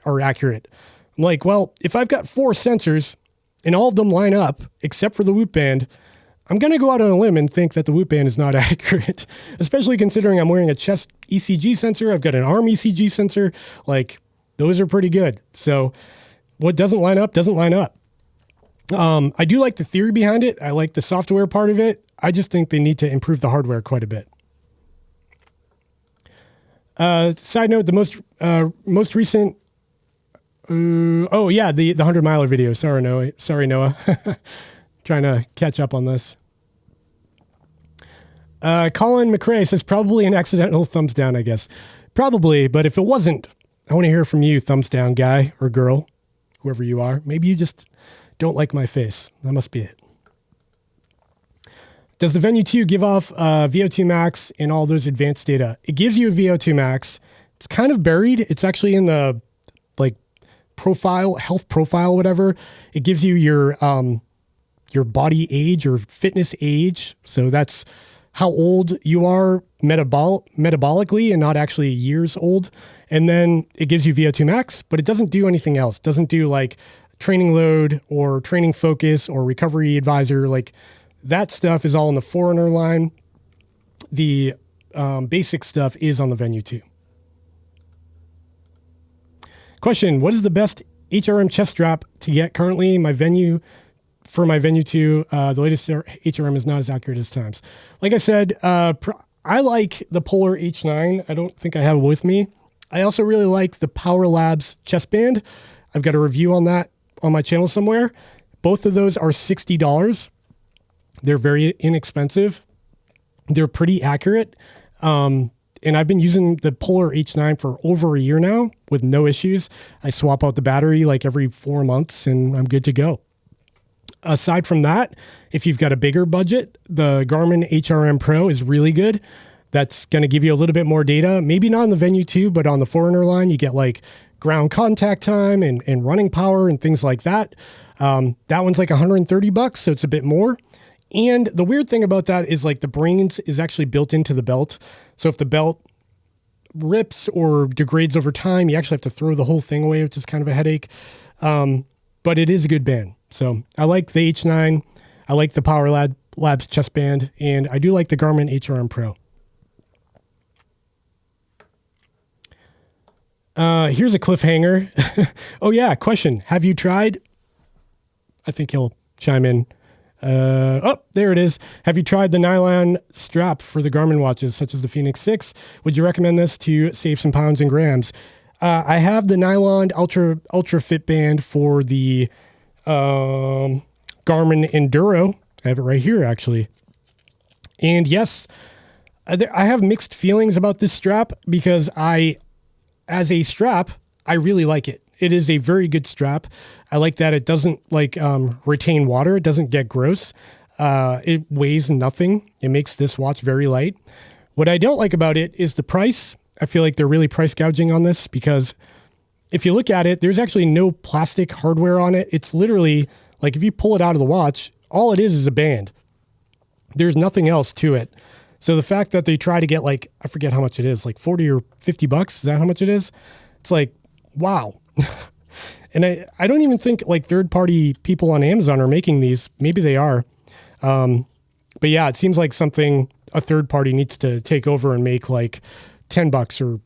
are accurate? I'm like, well, if I've got 4 sensors and all of them line up except for the Whoop band, I'm going to go out on a limb and think that the Whoop band is not accurate, especially considering I'm wearing a chest ECG sensor. I've got an arm ECG sensor. Like, those are pretty good. So what doesn't line up, doesn't line up. I do like the theory behind it. I like the software part of it. I just think they need to improve the hardware quite a bit. Side note, the most recent, the 100 miler video. Sorry, Noah. Trying to catch up on this. Colin McRae says probably an accidental thumbs down, I guess. Probably, but if it wasn't, I want to hear from you, thumbs down guy or girl, whoever you are. Maybe you just don't like my face. That must be it. Does the Venue 2 give off VO2 max and all those advanced data? It gives you a VO2 max. It's kind of buried. It's actually in the profile, health profile, whatever. It gives you your body age or fitness age. So that's how old you are metabolically and not actually years old. And then it gives you VO2 max, but it doesn't do anything else. It doesn't do like training load or training focus or recovery advisor. Like, that stuff is all in the Forerunner line. The basic stuff is on the Venue 2. Question, what is the best HRM chest strap to get currently? For my Venue 2, the latest HRM is not as accurate as times. Like I said, I like the Polar H9. I don't think I have it with me. I also really like the Power Labs chest band. I've got a review on that on my channel somewhere. Both of those are $60. They're very inexpensive. They're pretty accurate. And I've been using the Polar H9 for over a year now with no issues. I swap out the battery like every 4 months and I'm good to go. Aside from that, if you've got a bigger budget, the Garmin HRM Pro is really good. That's going to give you a little bit more data. Maybe not on the Venue 2, but on the Forerunner line, you get like ground contact time and running power and things like that. That one's like $130, so it's a bit more. And the weird thing about that is like the brains is actually built into the belt. So if the belt rips or degrades over time, you actually have to throw the whole thing away, which is kind of a headache. But it is a good band. So I like the H9. I like the Power Labs chest band. And I do like the Garmin HRM Pro. Here's a cliffhanger. Oh yeah, question. Have you tried? I think he'll chime in. There it is. Have you tried the nylon strap for the Garmin watches, such as the Fenix 6? Would you recommend this to save some pounds and grams? I have the nylon ultra fit band for the Garmin Enduro. I have it right here, actually. And yes, I have mixed feelings about this strap because as a strap, I really like it. It is a very good strap. I like that it doesn't retain water. It doesn't get gross. It weighs nothing. It makes this watch very light. What I don't like about it is the price. I feel like they're really price gouging on this because if you look at it, there's actually no plastic hardware on it. It's literally like if you pull it out of the watch, all it is a band. There's nothing else to it. So the fact that they try to get like, I forget how much it is, like 40 or 50 bucks. Is that how much it is? It's like, wow. And I don't even think like third-party people on Amazon are making these. Maybe they are. But yeah, it seems like something a third party needs to take over and make like 10 bucks or,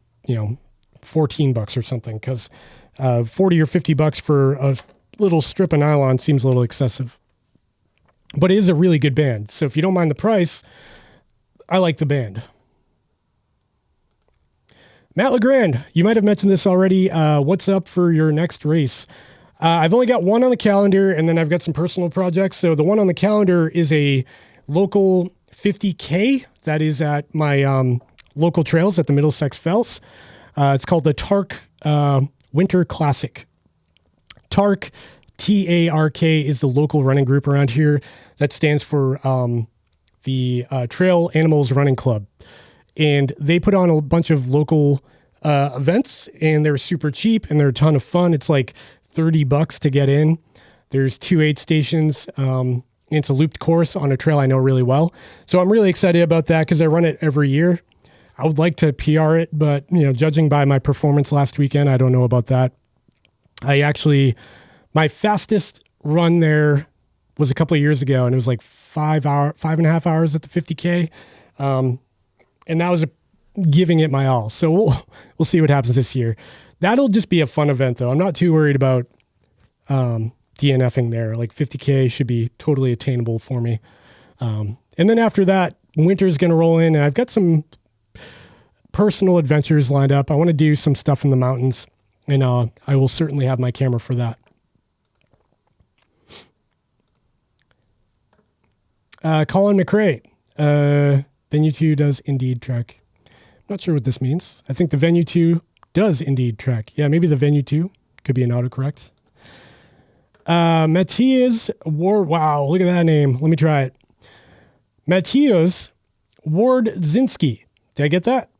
14 bucks or something. Because 40 or 50 bucks for a little strip of nylon seems a little excessive. But it is a really good band. So if you don't mind the price, I like the band. Matt LeGrand, you might have mentioned this already. What's up for your next race? I've only got one on the calendar, and then I've got some personal projects. So the one on the calendar is a local 50K. That is at my local trails at the Middlesex Fells. It's called the TARC Winter Classic. TARC, T-A-R-K, is the local running group around here. That stands for the Trail Animals Running Club. And they put on a bunch of local events, and they're super cheap, and they're a ton of fun. It's like $30 to get in. There's 2 aid stations. It's a looped course on a trail I know really well. So I'm really excited about that because I run it every year. I would like to PR it, but judging by my performance last weekend, I don't know about that. My fastest run there was a couple of years ago, and it was like 5.5 hours at the 50K. And that was giving it my all. So we'll see what happens this year. That'll just be a fun event though. I'm not too worried about DNFing there. Like 50K should be totally attainable for me. And then after that, winter's going to roll in, and I've got some personal adventures lined up. I want to do some stuff in the mountains, and I will certainly have my camera for that. Colin McRae, Venue 2 does indeed track. Not sure what this means. I think the Venue 2 does indeed track. Yeah, maybe the Venue 2 could be an autocorrect. Matthias Ward. Wow, look at that name. Let me try it. Matthias Wardzinski. Did I get that?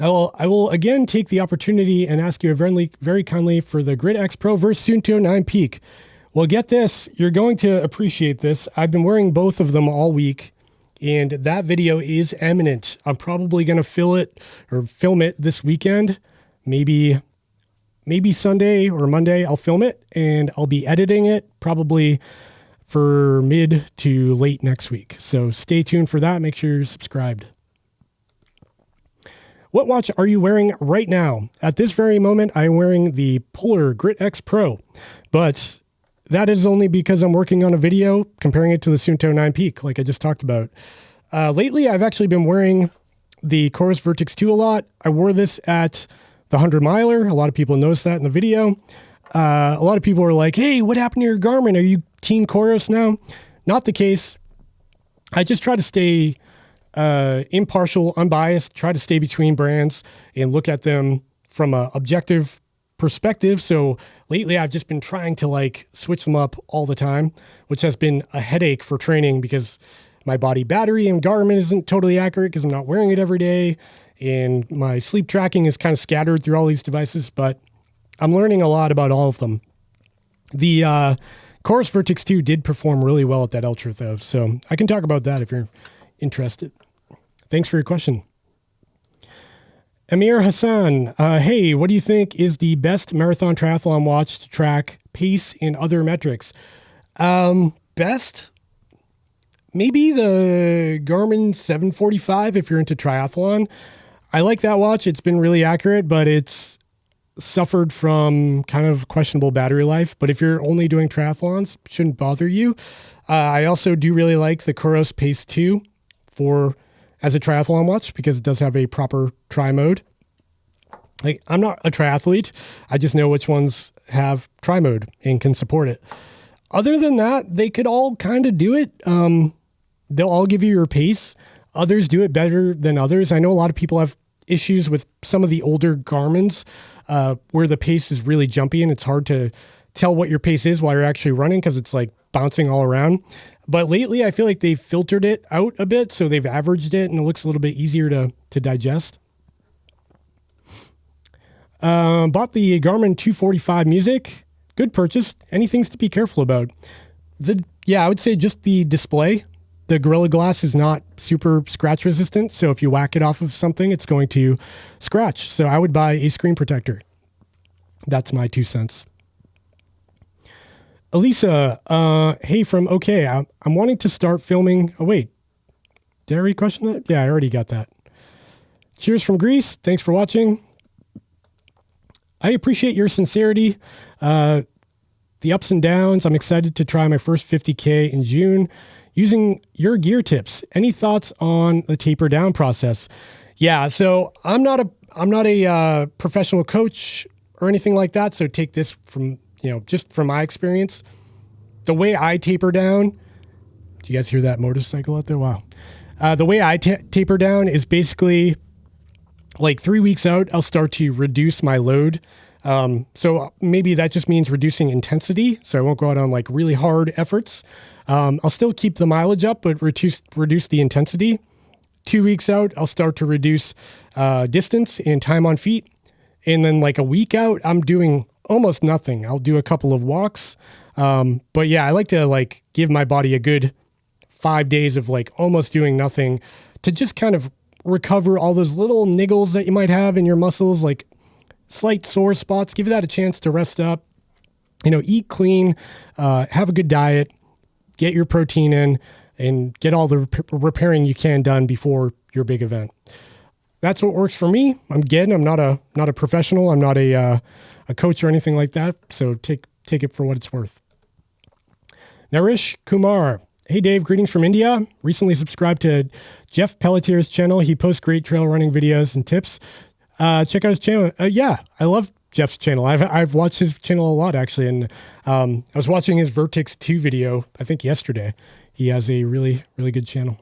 I will again take the opportunity and ask you very kindly for the Grid X Pro versus Suunto 9 Peak. Well, get this. You're going to appreciate this. I've been wearing both of them all week, and that video is imminent. I'm probably going to film it this weekend. Maybe Sunday or Monday I'll film it, and I'll be editing it probably for mid to late next week. So stay tuned for that. Make sure you're subscribed. What watch are you wearing right now? At this very moment, I'm wearing the Polar Grit X Pro, but that is only because I'm working on a video comparing it to the Suunto 9 Peak, like I just talked about. Lately, I've actually been wearing the Chorus Vertex 2 a lot. I wore this at the 100 miler. A lot of people noticed that in the video. A lot of people were like, hey, what happened to your Garmin? Are you Team Chorus now? Not the case. I just try to stay impartial, unbiased, try to stay between brands and look at them from an objective perspective. So lately I've just been trying to switch them up all the time, which has been a headache for training because my body battery and Garmin isn't totally accurate because I'm not wearing it every day. And my sleep tracking is kind of scattered through all these devices, but I'm learning a lot about all of them. The Chorus Vertex 2 did perform really well at that Ultra though. So I can talk about that if you're interested. Thanks for your question. Amir Hassan, hey, what do you think is the best marathon triathlon watch to track pace and other metrics? Best? Maybe the Garmin 745 if you're into triathlon. I like that watch. It's been really accurate, but it's suffered from kind of questionable battery life. But if you're only doing triathlons, it shouldn't bother you. I also do really like the Kuros Pace 2 as a triathlon watch because it does have a proper tri mode. I'm not a triathlete. I just know which ones have tri mode and can support it. Other than that, they could all kind of do it. They'll all give you your pace. Others do it better than others. I know a lot of people have issues with some of the older Garmins where the pace is really jumpy and it's hard to tell what your pace is while you're actually running because it's bouncing all around. But lately, I feel like they've filtered it out a bit, so they've averaged it, and it looks a little bit easier to digest. Bought the Garmin 245 Music. Good purchase. Any things to be careful about? I would say just the display. The Gorilla Glass is not super scratch resistant, so if you whack it off of something, it's going to scratch. So I would buy a screen protector. That's my 2 cents. Elisa, hey from OK, I'm wanting to start filming. Oh, wait. Did I already question that? Yeah, I already got that. Cheers from Greece. Thanks for watching. I appreciate your sincerity. The ups and downs. I'm excited to try my first 50K in June using your gear tips. Any thoughts on the taper down process? Yeah, so I'm not a professional coach or anything like that. So take this from just from my experience. The way I taper down, do you guys hear that motorcycle out there? Wow. The way I taper down is basically 3 weeks out, I'll start to reduce my load. So maybe that just means reducing intensity. So I won't go out on really hard efforts. I'll still keep the mileage up, but reduce the intensity. 2 weeks out, I'll start to reduce distance and time on feet. And then a week out, I'm doing almost nothing. I'll do a couple of walks. But yeah, I like to like give my body a good 5 days of like almost doing nothing to just kind of recover all those little niggles that you might have in your muscles, like slight sore spots. Give that a chance to rest up, eat clean, have a good diet, get your protein in, and get all the repairing you can done before your big event. That's what works for me. I'm not a professional. I'm not a coach or anything like that. So take it for what it's worth. Narish Kumar. Hey Dave, greetings from India. Recently subscribed to Jeff Pelletier's channel. He posts great trail running videos and tips. Check out his channel. Yeah, I love Jeff's channel. I've watched his channel a lot actually, and I was watching his Vertex 2 video, I think yesterday. He has a really, really good channel.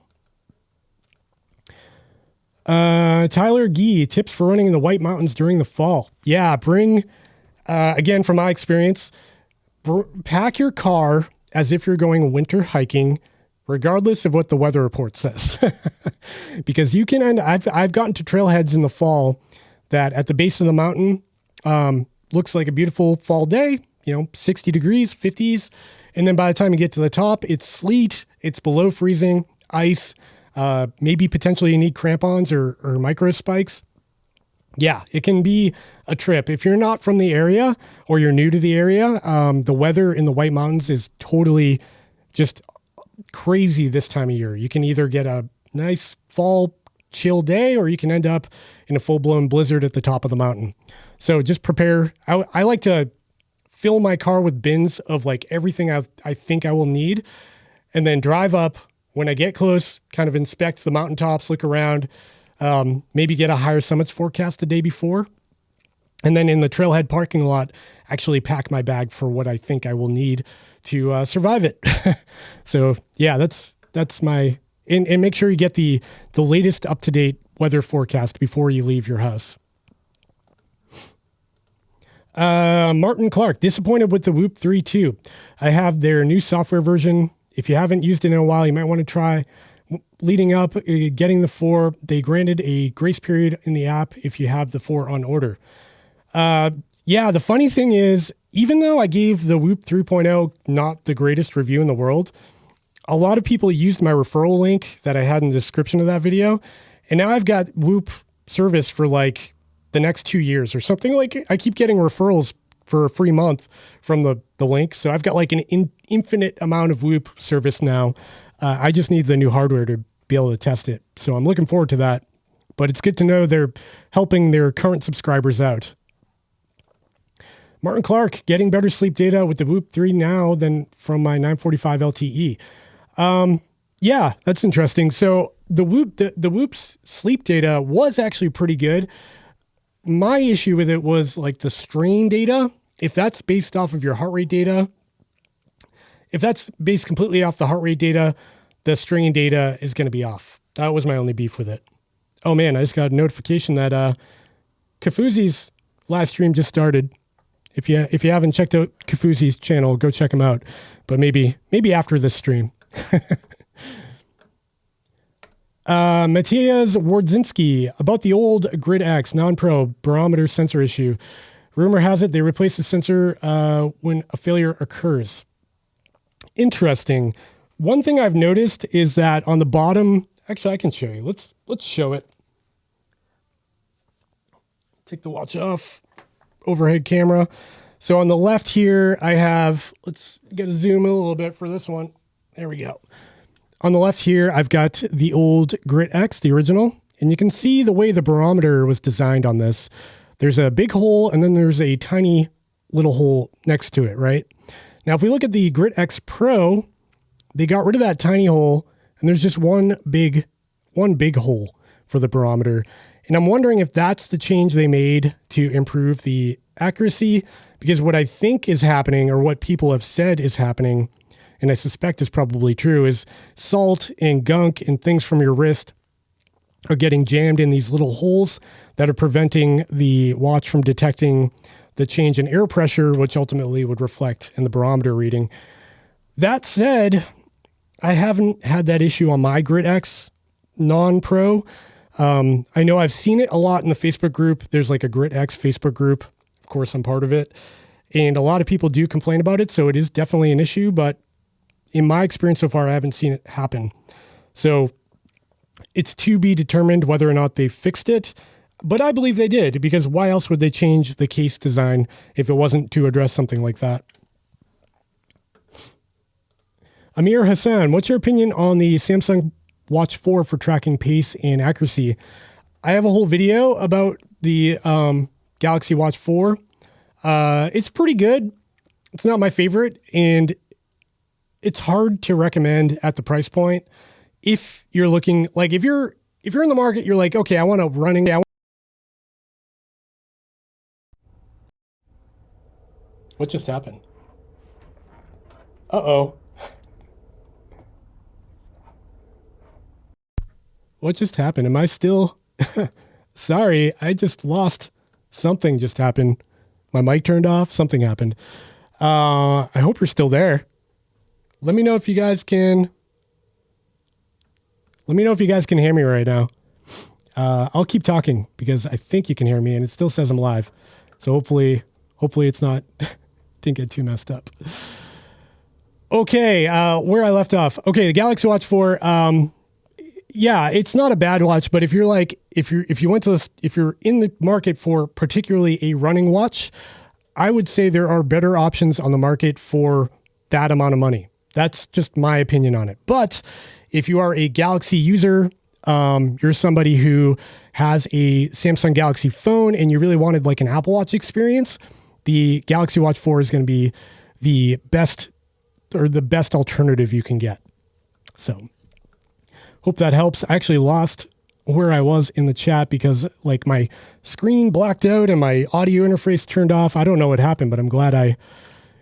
Tyler Gee, tips for running in the White Mountains during the fall. Yeah, bring, again, from my experience, pack your car as if you're going winter hiking, regardless of what the weather report says. Because you can I've gotten to trailheads in the fall that at the base of the mountain, looks like a beautiful fall day, 60 degrees, 50s. And then by the time you get to the top, it's sleet, it's below freezing, ice, maybe potentially you need crampons or micro spikes. Yeah, it can be a trip. If you're not from the area or you're new to the area, the weather in the White Mountains is totally just crazy this time of year. You can either get a nice fall chill day or you can end up in a full-blown blizzard at the top of the mountain. So just prepare. I like to fill my car with bins of like everything I think I will need, and then drive up. When I get close, kind of inspect the mountaintops, look around, maybe get a higher summits forecast the day before. And then in the trailhead parking lot, actually pack my bag for what I think I will need to survive it. So yeah, that's my, and make sure you get the latest up-to-date weather forecast before you leave your house. Martin Clark, disappointed with the Whoop 3.2. I have their new software version. If you haven't used it in a while, you might want to try leading up, getting the 4. They granted a grace period in the app if you have the 4 on order. Yeah, the funny thing is, even though I gave the Whoop 3.0 not the greatest review in the world, a lot of people used my referral link that I had in the description of that video. And now I've got Whoop service for like the next 2 years or something. Like I keep getting referrals for a free month from the link. So I've got like an infinite amount of Whoop service now. I just need the new hardware to be able to test it. So I'm looking forward to that. But it's good to know they're helping their current subscribers out. Martin Clark, getting better sleep data with the Whoop 3 now than from my 945 LTE. Yeah, that's interesting. So the Whoop's sleep data was actually pretty good. My issue with it was like the strain data. If that's based off of your heart rate data, if that's based completely off the heart rate data, the strain data is going to be off. That was my only beef with it. Oh man, I just got a notification that Kafuzi's live stream just started. If you haven't checked out Kafuzi's channel, go check him out. But maybe after this stream. Matthias Wardzinski, about the old Grid X non-pro barometer sensor issue. Rumor has it they replace the sensor when a failure occurs. Interesting. One thing I've noticed is that on the bottom, actually I can show you. Let's show it. Take the watch off. Overhead camera. So on the left here, I have, let's get a zoom in a little bit for this one. There we go. On the left here, I've got the old Grit X, the original, and you can see the way the barometer was designed on this. There's a big hole and then there's a tiny little hole next to it, right? Now, if we look at the Grit X Pro, they got rid of that tiny hole and there's just one big hole for the barometer. And I'm wondering if that's the change they made to improve the accuracy, because what I think is happening, or what people have said is happening, and I suspect is probably true, is salt and gunk and things from your wrist are getting jammed in these little holes that are preventing the watch from detecting the change in air pressure, which ultimately would reflect in the barometer reading. That said, I haven't had that issue on my Grit X non-pro. I know I've seen it a lot in the Facebook group. There's like a Grit X Facebook group. Of course, I'm part of it. And a lot of people do complain about it, so it is definitely an issue, but in my experience so far, I haven't seen it happen. So it's to be determined whether or not they fixed it, but I believe they did, because why else would they change the case design if it wasn't to address something like that? Amir Hassan, what's your opinion on the Samsung Watch 4 for tracking pace and accuracy? I have a whole video about the Galaxy Watch 4. It's pretty good. It's not my favorite, and it's hard to recommend at the price point. If you're looking, like if you're in the market, you're like, okay, I want a running. What just happened? Uh-oh. What just happened? Am I still... Sorry, I just lost... Something just happened. My mic turned off. Something happened. I hope you're still there. Let me know if you guys can... Let me know if you guys can hear me right now. I'll keep talking because I think you can hear me and it still says I'm live. So hopefully it's not... didn't get too messed up. Okay, where I left off. Okay, the Galaxy Watch 4... yeah, it's not a bad watch, but if you're like, if you're in the market for particularly a running watch, I would say there are better options on the market for that amount of money. That's just my opinion on it. But if you are a Galaxy user, you're somebody who has a Samsung Galaxy phone and you really wanted like an Apple Watch experience, the Galaxy Watch 4 is going to be the best alternative you can get. So hope that helps. I actually lost where I was in the chat because like my screen blacked out and my audio interface turned off. I don't know what happened, but I'm glad I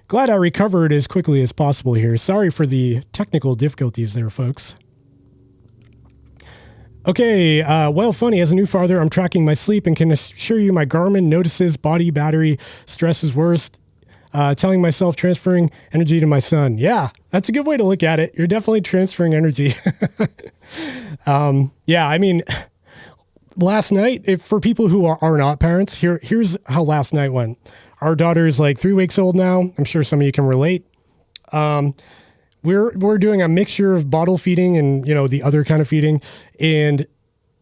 recovered as quickly as possible here. Sorry for the technical difficulties there, folks. Okay, well, funny, as a new father, I'm tracking my sleep and can assure you my Garmin notices body battery stress is worse. Telling myself transferring energy to my son. Yeah, that's a good way to look at it. You're definitely transferring energy. Yeah, I mean, last night, for people who are not parents, here's how last night went. Our daughter is like 3 weeks old now. I'm sure some of you can relate. We're doing a mixture of bottle feeding and, you know, the other kind of feeding. And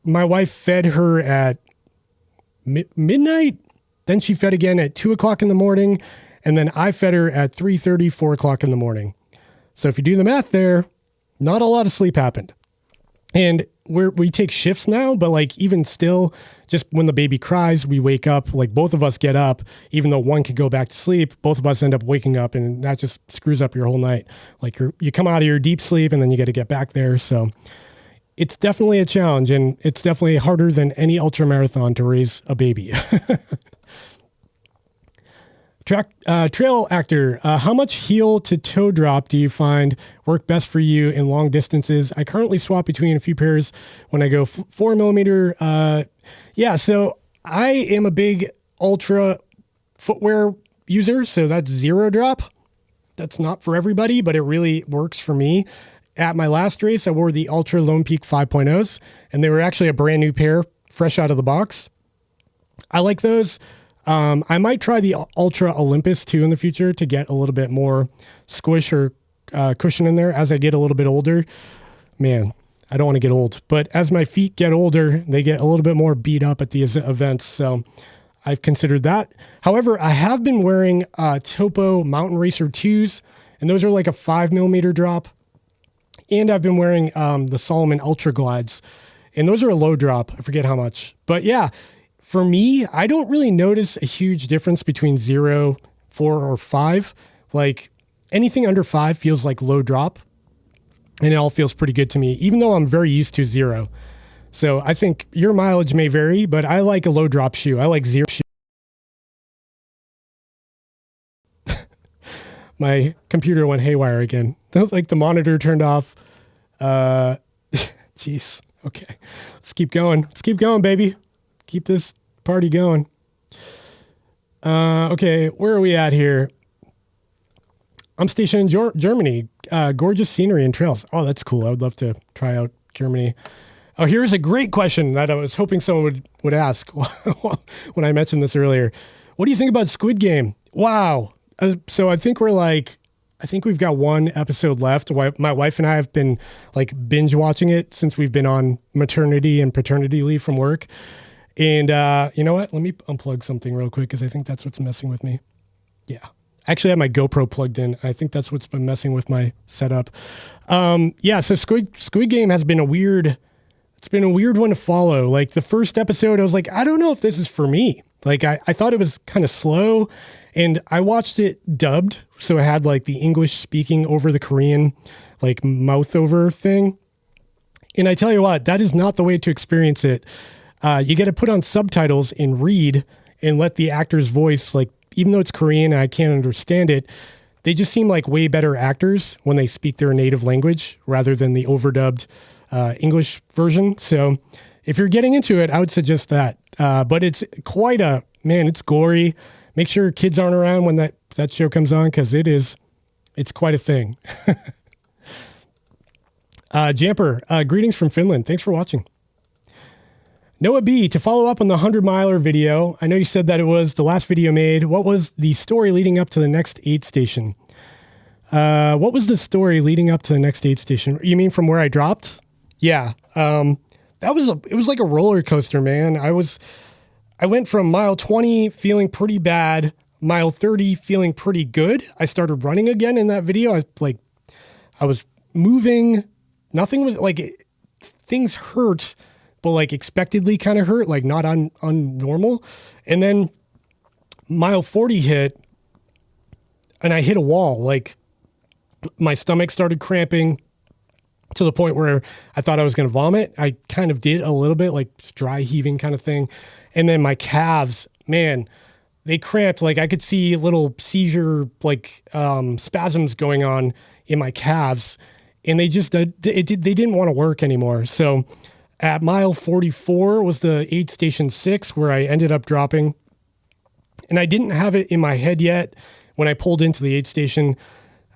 my wife fed her at midnight. Then she fed again at 2 o'clock in the morning. And then I fed her at 3:30, 4 o'clock in the morning. So if you do the math there, not a lot of sleep happened. And we take shifts now, but like even still, just when the baby cries, we wake up, like both of us get up, even though one can go back to sleep, both of us end up waking up and that just screws up your whole night. Like you come out of your deep sleep and then you got to get back there. So it's definitely a challenge and it's definitely harder than any ultramarathon to raise a baby. Trail actor, how much heel to toe drop do you find work best for you in long distances? I currently swap between a few pairs when I go 4 millimeter. Yeah, so I am a big ultra footwear user, so that's 0 drop. That's not for everybody, but it really works for me. At my last race, I wore the Ultra Lone Peak 5.0s, and they were actually a brand new pair, fresh out of the box. I like those. I might try the Ultra Olympus too in the future to get a little bit more squish or cushion in there as I get a little bit older. Man, I don't want to get old, but as my feet get older, they get a little bit more beat up at these events. So I've considered that. However, I have been wearing Topo Mountain Racer 2s, and those are like a 5 millimeter drop. And I've been wearing the Salomon Ultra Glides, and those are a low drop. I forget how much, but yeah. For me, I don't really notice a huge difference between 0, 4, or 5. Like anything under 5 feels like low drop and it all feels pretty good to me, even though I'm very used to 0. So I think your mileage may vary, but I like a low drop shoe. I like 0 shoe. My computer went haywire again. Like the monitor turned off. Jeez. Okay. Let's keep going. Let's keep going, baby. Keep this party going. Okay, where are we at here? I'm stationed in Germany. Gorgeous scenery and trails. Oh, that's cool. I would love to try out Germany. Oh, here's a great question that I was hoping someone would ask when I mentioned this earlier. What do you think about Squid Game? Wow, So I think we've got one episode left. My wife and I have been like binge watching it since we've been on maternity and paternity leave from work. And you know what? Let me unplug something real quick because I think that's what's messing with me. Yeah. I actually have my GoPro plugged in. I think that's what's been messing with my setup. Yeah, so Squid Game has been it's been a weird one to follow. Like the first episode, I was like, I don't know if this is for me. Like I thought it was kind of slow, and I watched it dubbed. So it had like the English speaking over the Korean, like mouth over thing. And I tell you what, that is not the way to experience it. You got to put on subtitles and read and let the actor's voice, like, even though it's Korean and I can't understand it, they just seem like way better actors when they speak their native language rather than the overdubbed English version. So if you're getting into it, I would suggest that. But it's quite it's gory. Make sure kids aren't around when that show comes on because it's quite a thing. Jamper, greetings from Finland. Thanks for watching. Noah B, to follow up on the 100 miler video, I know you said that it was the last video made. What was the story leading up to the next aid station? What was the story leading up to the next aid station? You mean from where I dropped? Yeah. It was like a roller coaster, man. I went from mile 20 feeling pretty bad, mile 30 feeling pretty good. I started running again in that video. I was moving. Nothing was like, things hurt, but like expectedly kind of hurt, like not normal. And then mile 40 hit and I hit a wall. Like my stomach started cramping to the point where I thought I was going to vomit. I kind of did a little bit, like dry heaving kind of thing. And then my calves, man, they cramped. Like I could see little seizure, like spasms going on in my calves, and they didn't want to work anymore. So at mile 44 was the aid station 6 where I ended up dropping. And I didn't have it in my head yet when I pulled into the aid station.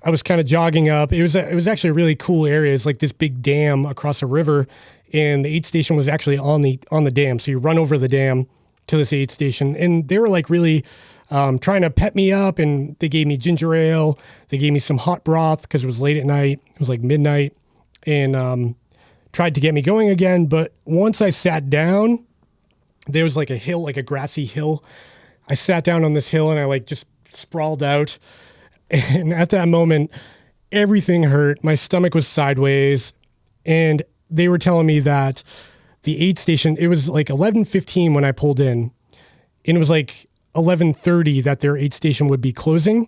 I was kind of jogging up. It was actually a really cool area. It's like this big dam across a river, and the aid station was actually on the dam. So you run over the dam to this aid station, and they were like really trying to pep me up, and they gave me ginger ale. They gave me some hot broth because it was late at night. It was like midnight, and tried to get me going again. But once I sat down, there was like a hill, like a grassy hill. I sat down on this hill and I like just sprawled out. And at that moment, everything hurt. My stomach was sideways, and they were telling me that the aid station, it was like 11:15 when I pulled in, and it was like 11:30 that their aid station would be closing.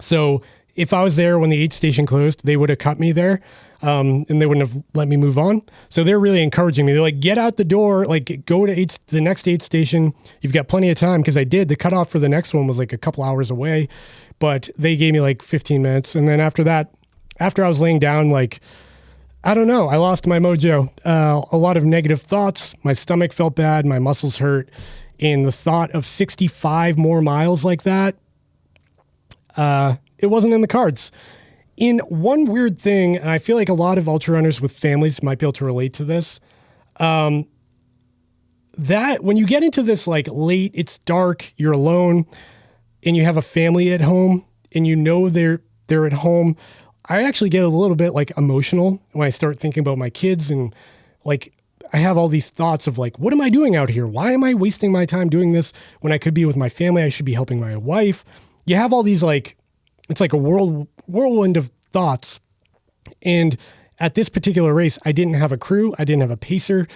So if I was there when the aid station closed, they would have cut me there, and they wouldn't have let me move on. So they're really encouraging me. They're like, get out the door, like go to the next aid station. You've got plenty of time, because I did. The cutoff for the next one was like a couple hours away, but they gave me like 15 minutes. And then after that, after I was laying down, like, I don't know, I lost my mojo. A lot of negative thoughts. My stomach felt bad. My muscles hurt. And the thought of 65 more miles like that, it wasn't in the cards. In one weird thing, and I feel like a lot of ultra runners with families might be able to relate to this, that when you get into this like late, it's dark, you're alone, and you have a family at home, and you know they're at home, I actually get a little bit like emotional when I start thinking about my kids, and like I have all these thoughts of like, what am I doing out here? Why am I wasting my time doing this when I could be with my family? I should be helping my wife. You have all these like, it's like a whirlwind of thoughts. And at this particular race, I didn't have a crew. I didn't have a pacer.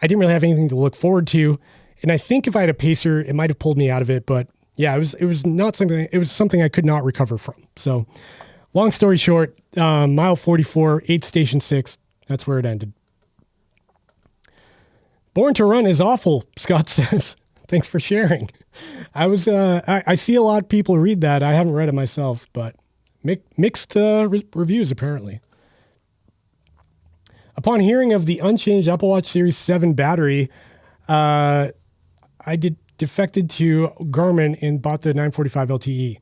I didn't really have anything to look forward to. And I think if I had a pacer, it might have pulled me out of it. But yeah, it was not something, it was something I could not recover from. So long story short, mile 44, aid station 6, that's where it ended. Born to Run is awful, Scott says. Thanks for sharing. I see a lot of people read that. I haven't read it myself, but mixed reviews apparently. Upon hearing of the unchanged Apple Watch Series 7 battery, I defected to Garmin and bought the 945 LTE.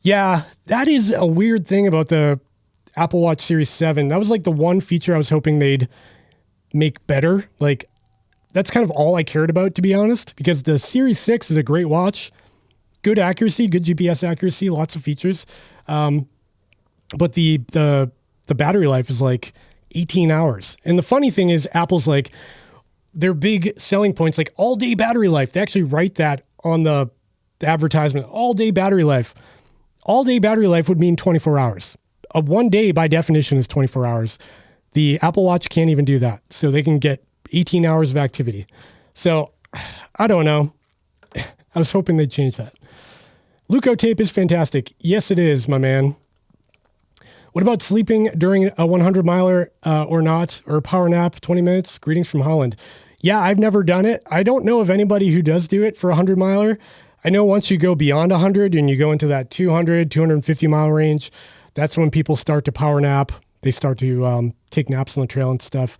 Yeah, that is a weird thing about the Apple Watch Series 7. That was like the one feature I was hoping they'd make better. Like, that's kind of all I cared about, to be honest, because the Series 6 is a great watch. good accuracy, good GPS accuracy, lots of features. But the battery life is like 18 hours. And the funny thing is Apple's like, their big selling points, like all day battery life. They actually write that on the advertisement, all day battery life. All day battery life would mean 24 hours. A 1 day by definition is 24 hours. The Apple Watch can't even do that. So they can get 18 hours of activity. So I don't know. I was hoping they'd change that. Luco tape is fantastic. Yes, it is, my man. What about sleeping during a 100 miler or not, or a power nap, 20 minutes? Greetings from Holland. Yeah, I've never done it. I don't know of anybody who does do it for a 100 miler. I know once you go beyond 100 and you go into that 200, 250 mile range, that's when people start to power nap. They start to take naps on the trail and stuff.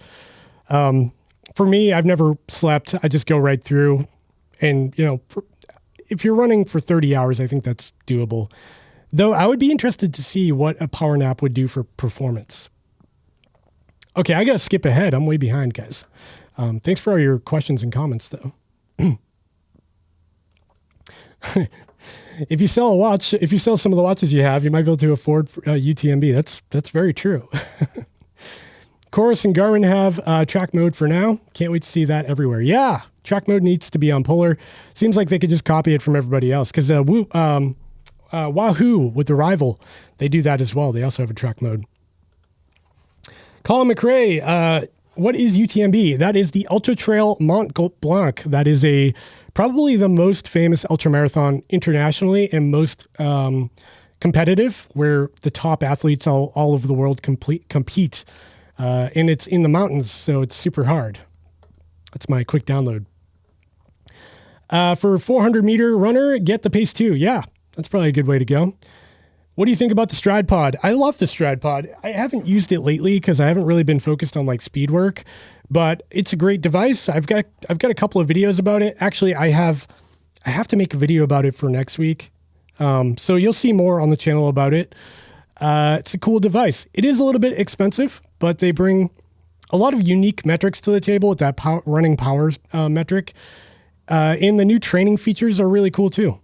For me, I've never slept. I just go right through. And, you know, if you're running for 30 hours, I think that's doable. Though I would be interested to see what a power nap would do for performance. Okay, I got to skip ahead. I'm way behind, guys. Thanks for all your questions and comments, though. If you sell a watch, if you sell some of the watches you have, you might be able to afford UTMB. That's very true. Chorus and Garmin have track mode for now. Can't wait to see that everywhere. Yeah, track mode needs to be on Polar. Seems like they could just copy it from everybody else because Wahoo with the Rival, they do that as well. They also have a track mode. Colin McRae, what is UTMB? That is the Ultra Trail Mont Blanc. That is probably the most famous ultramarathon internationally and most competitive, where the top athletes all over the world compete. And it's in the mountains, so it's super hard. That's my quick download. For 400 meter runner, get the Pace 2. Yeah, that's probably a good way to go. What do you think about the Stride Pod? I love the Stride Pod. I haven't used it lately because I haven't really been focused on like speed work, but it's a great device. I've got a couple of videos about it. Actually, I have to make a video about it for next week. So you'll see more on the channel about it. It's a cool device. It is a little bit expensive, but they bring a lot of unique metrics to the table with that running power metric. And the new training features are really cool too.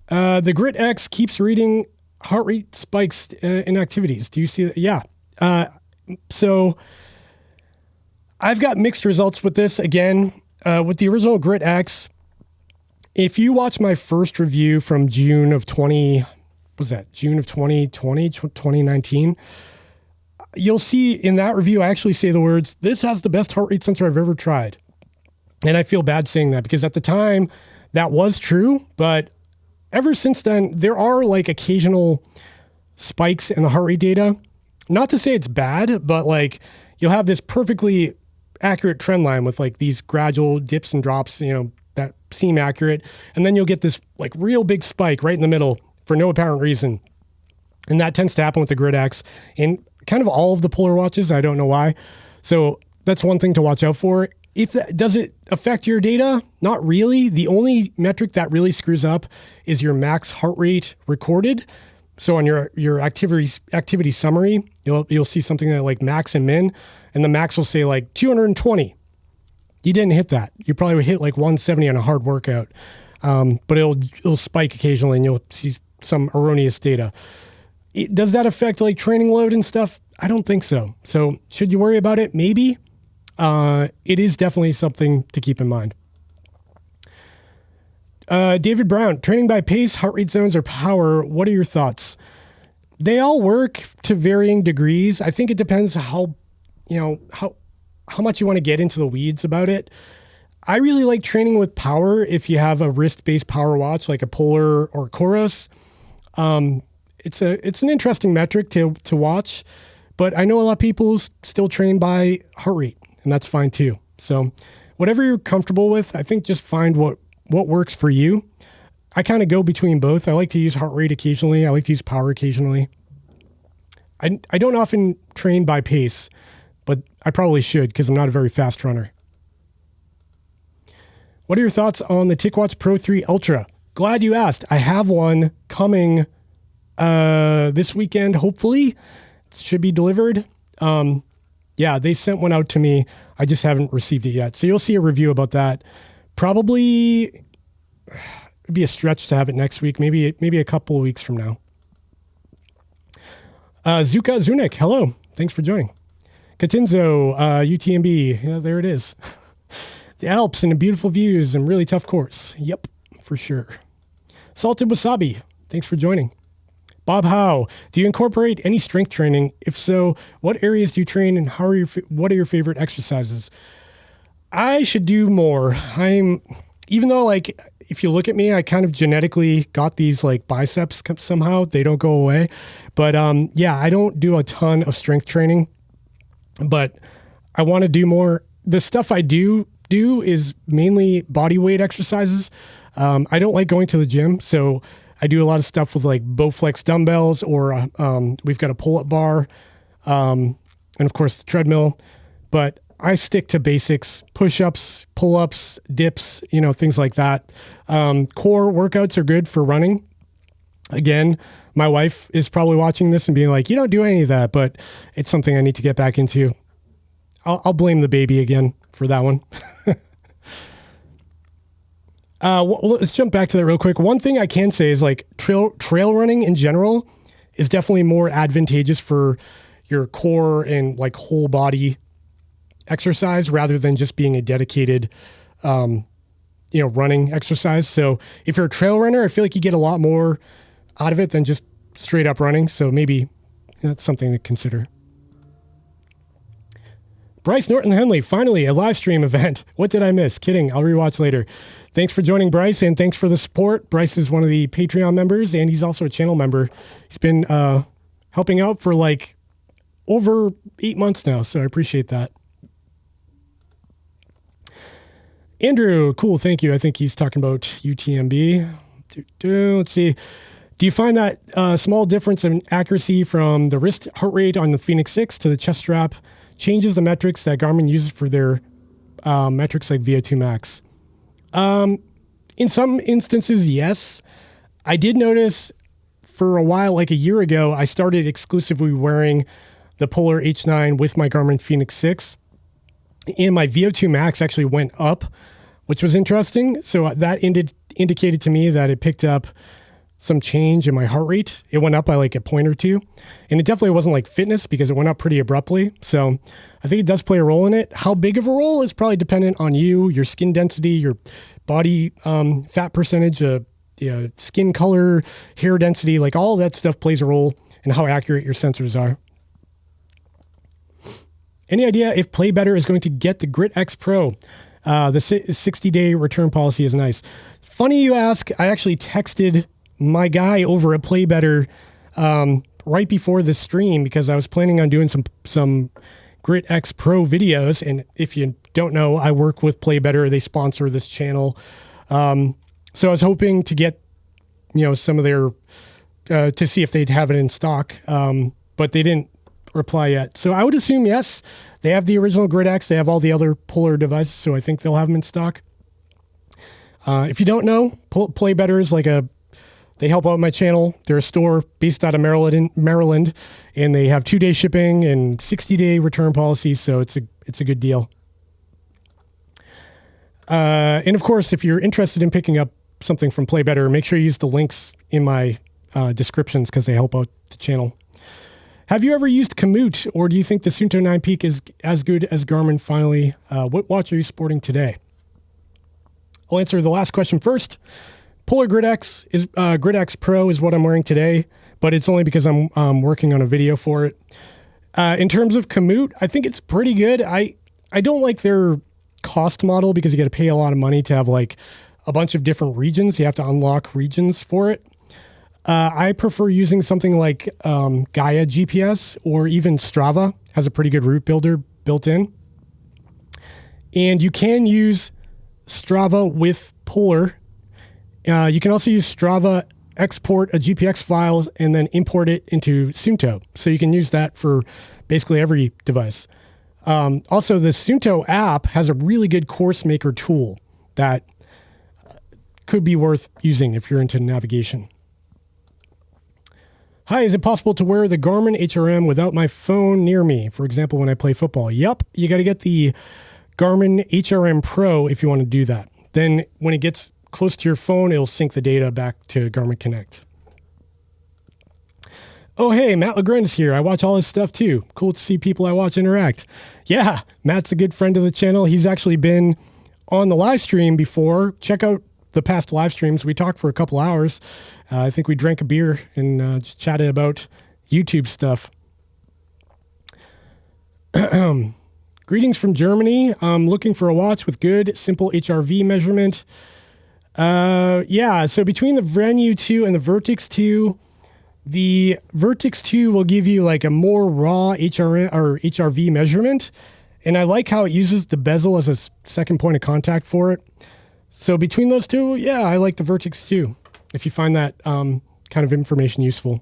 The Grit X keeps reading heart rate spikes in activities. Do you see that? Yeah. So I've got mixed results with this. Again, with the original Grit X, if you watch my first review from June of 2019, you'll see in that review, I actually say the words, "This has the best heart rate sensor I've ever tried." And I feel bad saying that because at the time that was true, but ever since then, there are like occasional spikes in the heart rate data. Not to say it's bad, but like you'll have this perfectly accurate trend line with like these gradual dips and drops, you know, that seem accurate. And then you'll get this like real big spike right in the middle for no apparent reason. And that tends to happen with the Grid X in kind of all of the Polar watches. I don't know why. So that's one thing to watch out for. Does it affect your data? Not really. The only metric that really screws up is your max heart rate recorded. So on your activity summary, you'll see something that like max and min, and the max will say like 220. You didn't hit that. You probably would hit like 170 on a hard workout, but it'll spike occasionally, and you'll see some erroneous data. Does that affect like training load and stuff? I don't think so. So should you worry about it? Maybe. It is definitely something to keep in mind. David Brown, training by pace, heart rate zones, or power. What are your thoughts? They all work to varying degrees. I think it depends how much you want to get into the weeds about it. I really like training with power. If you have a wrist-based power watch like a Polar or Chorus, it's an interesting metric to watch. But I know a lot of people still train by heart rate, and that's fine too. So whatever you're comfortable with, I think just find what works for you. I kind of go between both. I like to use heart rate occasionally. I like to use power occasionally. I don't often train by pace, but I probably should because I'm not a very fast runner. What are your thoughts on the TicWatch Pro 3 Ultra? Glad you asked. I have one coming this weekend, hopefully. It should be delivered. Yeah, they sent one out to me. I just haven't received it yet. So you'll see a review about that probably it'd be a stretch to have it next week. Maybe a couple of weeks from now. Zuka Zunik, hello. Thanks for joining. Katinzo, UTMB. Yeah, there it is. The Alps and the beautiful views and really tough course. Yep, for sure. Salted Wasabi, thanks for joining. Bob Howe, do you incorporate any strength training? If so, what areas do you train and what are your favorite exercises? I should do more. Even though like, if you look at me, I kind of genetically got these like biceps somehow. They don't go away. But yeah, I don't do a ton of strength training, but I want to do more. The stuff I do is mainly body weight exercises. I don't like going to the gym, so I do a lot of stuff with like Bowflex dumbbells, or we've got a pull-up bar, and of course the treadmill. But I stick to basics: push-ups, pull-ups, dips, things like that. Core workouts are good for running. Again, my wife is probably watching this and being like, "You don't do any of that," but it's something I need to get back into. I'll blame the baby again for that one. Let's jump back to that real quick. One thing I can say is like trail running in general is definitely more advantageous for your core and like whole body exercise rather than just being a dedicated, running exercise. So if you're a trail runner, I feel like you get a lot more out of it than just straight up running. So maybe that's something to consider. Bryce Norton Henley, finally a live stream event. What did I miss? Kidding. I'll rewatch later. Thanks for joining, Bryce, and thanks for the support. Bryce is one of the Patreon members, and he's also a channel member. He's been helping out for like over 8 months now, so I appreciate that. Andrew, cool, thank you. I think he's talking about UTMB. Let's see. Do you find that small difference in accuracy from the wrist heart rate on the Phoenix 6 to the chest strap changes the metrics that Garmin uses for their metrics like VO2 max? In some instances, yes. I did notice for a while, like a year ago, I started exclusively wearing the Polar H9 with my Garmin Phoenix 6. And my VO2 max actually went up, which was interesting. So that indicated to me that it picked up some change in my heart rate. It went up by like a point or two. And it definitely wasn't like fitness because it went up pretty abruptly. So I think it does play a role in it. How big of a role is probably dependent on you, your skin density, your body fat percentage, skin color, hair density, like all of that stuff plays a role in how accurate your sensors are. Any idea if Play Better is going to get the Grit X Pro? The 60-day return policy is nice. Funny you ask. I actually texted my guy over at Play Better right before the stream because I was planning on doing some Grit X Pro videos. And if you don't know, I work with Play Better. They sponsor this channel. So I was hoping to get, some of their, to see if they'd have it in stock. But they didn't reply yet. So I would assume, yes, they have the original Grit X. They have all the other Polar devices. So I think they'll have them in stock. If you don't know, Play Better is they help out my channel. They're a store based out of Maryland, and they have 2-day shipping and 60-day return policy. So it's a good deal. And of course, if you're interested in picking up something from Play Better, make sure you use the links in my descriptions because they help out the channel. Have you ever used Komoot, or do you think the Suunto 9 Peak is as good as Garmin finally? What watch are you sporting today? I'll answer the last question first. Polar Grit X Pro is what I'm wearing today, but it's only because I'm working on a video for it. In terms of Komoot, I think it's pretty good. I don't like their cost model because you got to pay a lot of money to have like a bunch of different regions. You have to unlock regions for it. I prefer using something like Gaia GPS, or even Strava has a pretty good route builder built in. And you can use Strava with Polar. You can also use Strava, export a GPX file, and then import it into Suunto. So you can use that for basically every device. Also, the Suunto app has a really good course maker tool that could be worth using if you're into navigation. Hi, is it possible to wear the Garmin HRM without my phone near me? For example, when I play football. Yep, you got to get the Garmin HRM Pro if you want to do that. Then when it gets close to your phone, it'll sync the data back to Garmin Connect. Oh, hey, Matt LeGrand is here. I watch all his stuff too. Cool to see people I watch interact. Yeah, Matt's a good friend of the channel. He's actually been on the live stream before. Check out the past live streams. We talked for a couple hours. I think we drank a beer and just chatted about YouTube stuff. Greetings from Germany. I'm looking for a watch with good, simple HRV measurement. Yeah, so between the Venue 2 and the Vertex 2, the Vertex 2 will give you like a more raw HRV measurement. And I like how it uses the bezel as a second point of contact for it. So between those two, yeah, I like the Vertex 2, if you find that kind of information useful.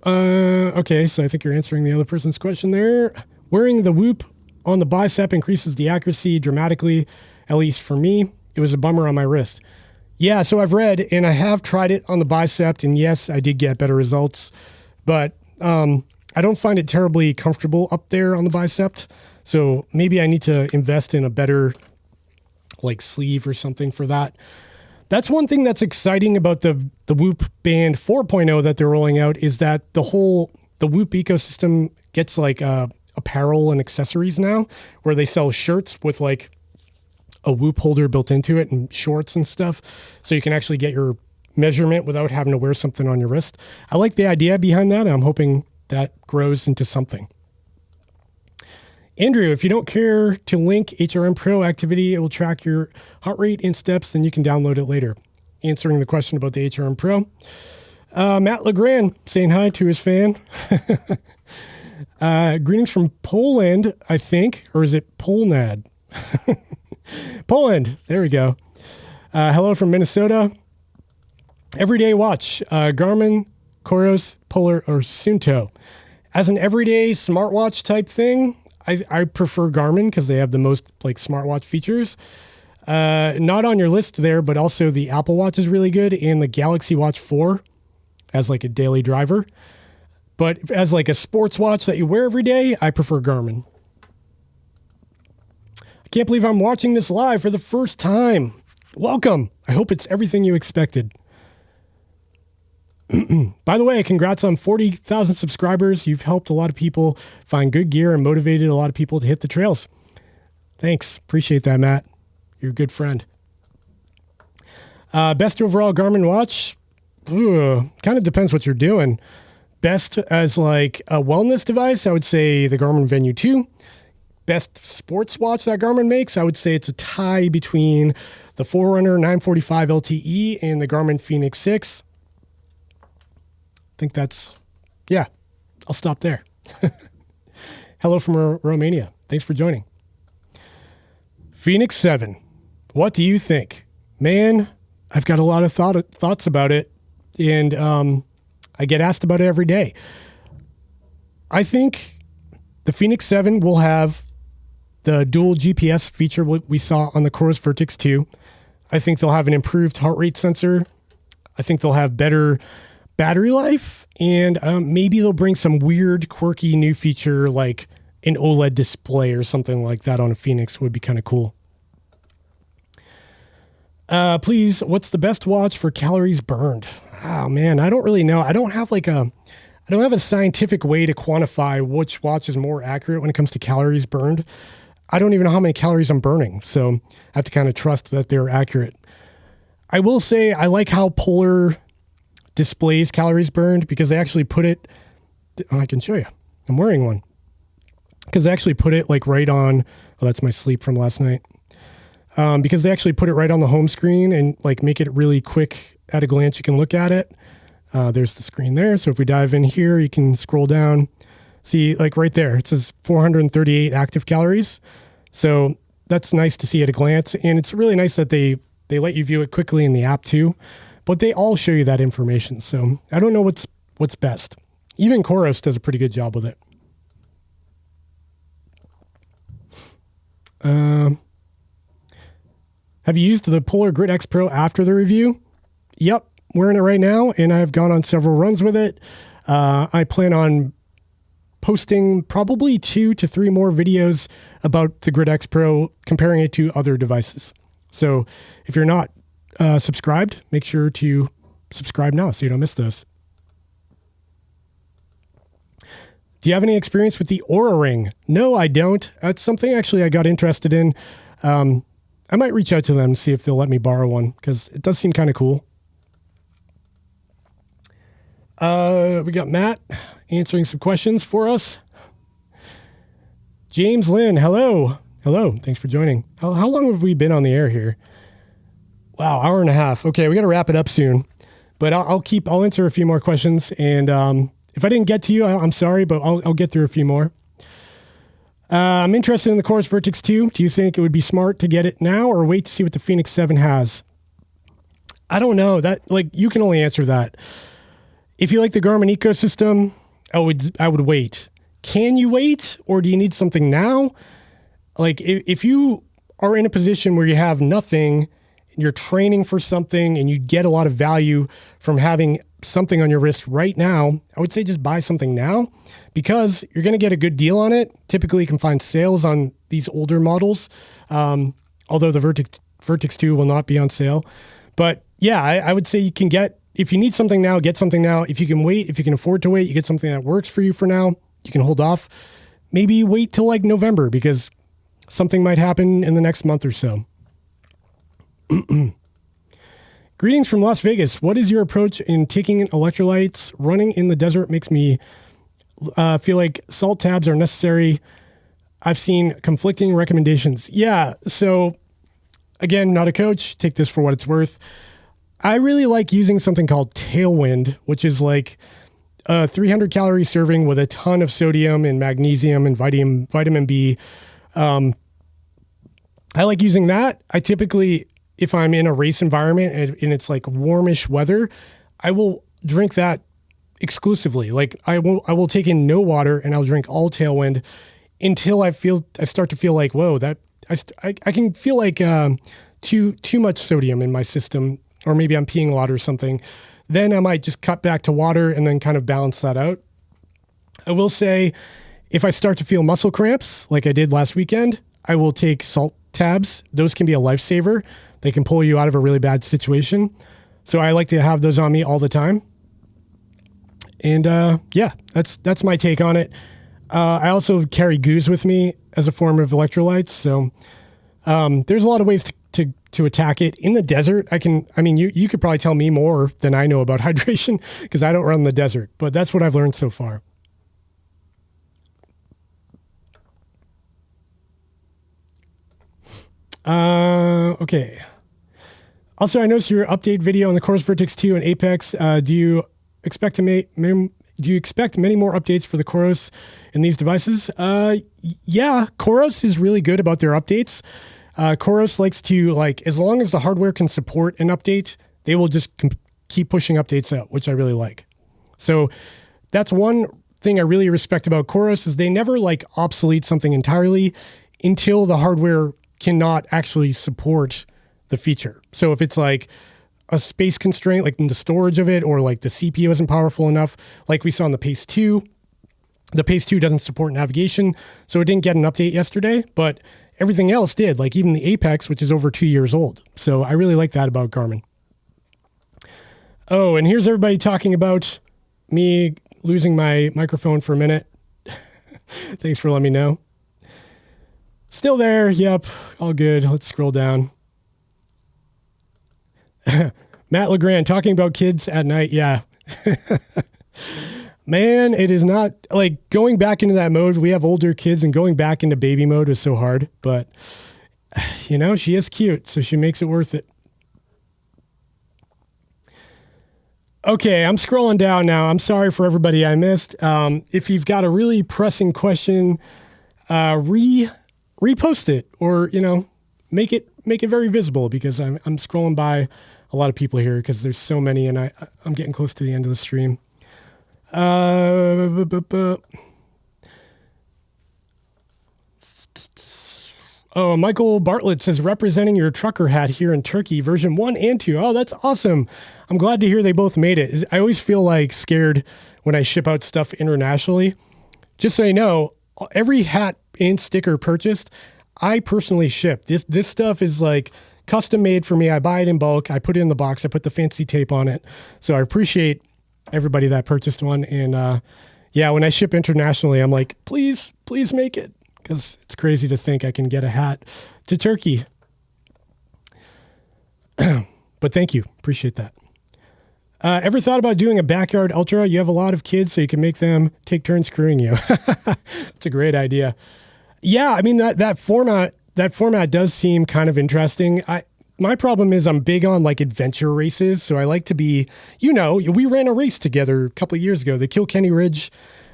Okay, so I think you're answering the other person's question there. Wearing the Whoop on the bicep increases the accuracy dramatically, at least for me. It was a bummer on my wrist. Yeah, so I've read, and I have tried it on the bicep, and yes, I did get better results, but I don't find it terribly comfortable up there on the bicep, so maybe I need to invest in a better like sleeve or something for that. That's one thing that's exciting about the Whoop Band 4.0 that they're rolling out, is that the Whoop ecosystem gets like apparel and accessories now, where they sell shirts with like a Whoop holder built into it and shorts and stuff. So you can actually get your measurement without having to wear something on your wrist. I like the idea behind that. I'm hoping that grows into something. Andrew, if you don't care to link HRM Pro activity, it will track your heart rate and steps, then you can download it later. Answering the question about the HRM Pro. Matt LeGrand saying hi to his fan. Greetings from Poland, I think, or is it Polnad? Poland, there we go. Hello from Minnesota. Everyday watch, Garmin, Coros, Polar, or Suunto. As an everyday smartwatch type thing, I prefer Garmin because they have the most like smartwatch features. Not on your list there, but also the Apple Watch is really good, and the Galaxy Watch 4 as like a daily driver. But as like a sports watch that you wear every day, I prefer Garmin. I can't believe I'm watching this live for the first time. Welcome. I hope it's everything you expected. By the way, congrats on 40,000 subscribers. You've helped a lot of people find good gear and motivated a lot of people to hit the trails. Thanks. Appreciate that, Matt. You're a good friend. Best overall Garmin watch? Kind of depends what you're doing. Best as like a wellness device, I would say the Garmin Venue 2. Best sports watch that Garmin makes, I would say it's a tie between the Forerunner 945 LTE and the Garmin Fenix 6. I think that's, yeah, I'll stop there. Hello from Romania. Thanks for joining. Fenix 7. What do you think? Man, I've got a lot of thoughts about it, and I get asked about it every day. I think the Fenix 7 will have the dual GPS feature we saw on the Coros Vertex 2. I think they'll have an improved heart rate sensor. I think they'll have better battery life, and maybe they'll bring some weird, quirky new feature like an OLED display or something like that on a Fenix would be kind of cool. Please, what's the best watch for calories burned? Oh man, I don't really know. I don't have a scientific way to quantify which watch is more accurate when it comes to calories burned. I don't even know how many calories I'm burning, so I have to kind of trust that they're accurate. I will say I like how Polar displays calories burned because they actually put it, I can show you. I'm wearing one. Because they actually put it like right on, oh, that's my sleep from last night. Because they actually put it right on the home screen and like make it really quick at a glance. You can look at it. There's the screen there. So if we dive in here, you can scroll down, see like right there, it says 438 active calories. So that's nice to see at a glance. And it's really nice that they let you view it quickly in the app too, but they all show you that information. So I don't know what's best. Even Coros does a pretty good job with it. Have you used the Polar Grit X Pro after the review? Yep, wearing it right now, and I've gone on several runs with it. I plan on posting probably 2 to 3 more videos about the Grid X Pro, comparing it to other devices. So if you're not subscribed, make sure to subscribe now so you don't miss those. Do you have any experience with the Oura Ring? No, I don't. That's something actually I got interested in. I might reach out to them and see if they'll let me borrow one, because it does seem kind of cool. We got Matt answering some questions for us. James Lynn, hello. Hello, thanks for joining. How long have we been on the air here? Wow, hour and a half. Okay, we got to wrap it up soon. But I'll answer a few more questions. And if I didn't get to you, I'm sorry, but I'll get through a few more. I'm interested in the Chorus Vertex 2. Do you think it would be smart to get it now or wait to see what the Phoenix 7 has? I don't know. You can only answer that. If you like the Garmin ecosystem, I would wait. Can you wait, or do you need something now? Like if you are in a position where you have nothing, and you're training for something, and you get a lot of value from having something on your wrist right now, I would say just buy something now, because you're going to get a good deal on it. Typically, you can find sales on these older models, although the Vertex 2 will not be on sale. But yeah, I would say you can if you need something now, get something now. If you can wait, if you can afford to wait, you get something that works for you for now, you can hold off. Maybe wait till like November, because something might happen in the next month or so. Greetings from Las Vegas. What is your approach in taking electrolytes? Running in the desert makes me feel like salt tabs are necessary. I've seen conflicting recommendations. Yeah, so again, not a coach. Take this for what it's worth. I really like using something called Tailwind, which is like a 300 calorie serving with a ton of sodium and magnesium and vitamin B. I like using that. I typically, if I'm in a race environment and it's like warmish weather, I will drink that exclusively. Like I will take in no water and I'll drink all Tailwind until I start to feel like, whoa, that I can feel like too much sodium in my system, or maybe I'm peeing a lot or something. Then I might just cut back to water and then kind of balance that out. I will say, if I start to feel muscle cramps, like I did last weekend, I will take salt tabs. Those can be a lifesaver. They can pull you out of a really bad situation. So I like to have those on me all the time. And yeah, that's my take on it. I also carry goos with me as a form of electrolytes. So there's a lot of ways to attack it. In the desert, you could probably tell me more than I know about hydration, because I don't run the desert, but that's what I've learned so far. Okay. Also, I noticed your update video on the Chorus Vertex 2 and Apex. Do you expect many more updates for the Chorus in these devices? Yeah, Chorus is really good about their updates. Chorus likes to, as long as the hardware can support an update, they will just keep pushing updates out, which I really like. So that's one thing I really respect about Chorus, is they never obsolete something entirely until the hardware cannot actually support the feature. So if it's a space constraint, in the storage of it, or the CPU isn't powerful enough, like we saw in the Pace 2, the Pace 2 doesn't support navigation, so it didn't get an update yesterday, but everything else did, even the Apex, which is over 2 years old. So I really like that about Garmin. Oh, and here's everybody talking about me losing my microphone for a minute. Thanks for letting me know. Still there. Yep. All good. Let's scroll down. Matt LeGrand talking about kids at night. Yeah. Man, it is not going back into that mode. We have older kids, and going back into baby mode is so hard, but she is cute, so she makes it worth it. Okay, I'm scrolling down now. I'm sorry for everybody I missed. If you've got a really pressing question, repost it, or make it very visible, because I'm scrolling by a lot of people here because there's so many, and I'm getting close to the end of the stream. Oh, Michael Bartlett says, representing your trucker hat here in Turkey, version 1 and 2. Oh, that's awesome. I'm glad to hear they both made it. I always feel scared when I ship out stuff internationally, just so you know, every hat and sticker purchased, I personally ship. This stuff is like custom made for me. I buy it in bulk. I put it in the box. I put the fancy tape on it. So I appreciate everybody that purchased one. And yeah, when I ship internationally, I'm like, please make it, because it's crazy to think I can get a hat to Turkey. But thank you. Appreciate that. Ever thought about doing a backyard ultra? You have a lot of kids, so you can make them take turns crewing you. It's a great idea. Yeah, I mean, that format does seem kind of interesting. My problem is I'm big on like adventure races, so I like to be, we ran a race together a couple of years ago, the Kilkenny Ridge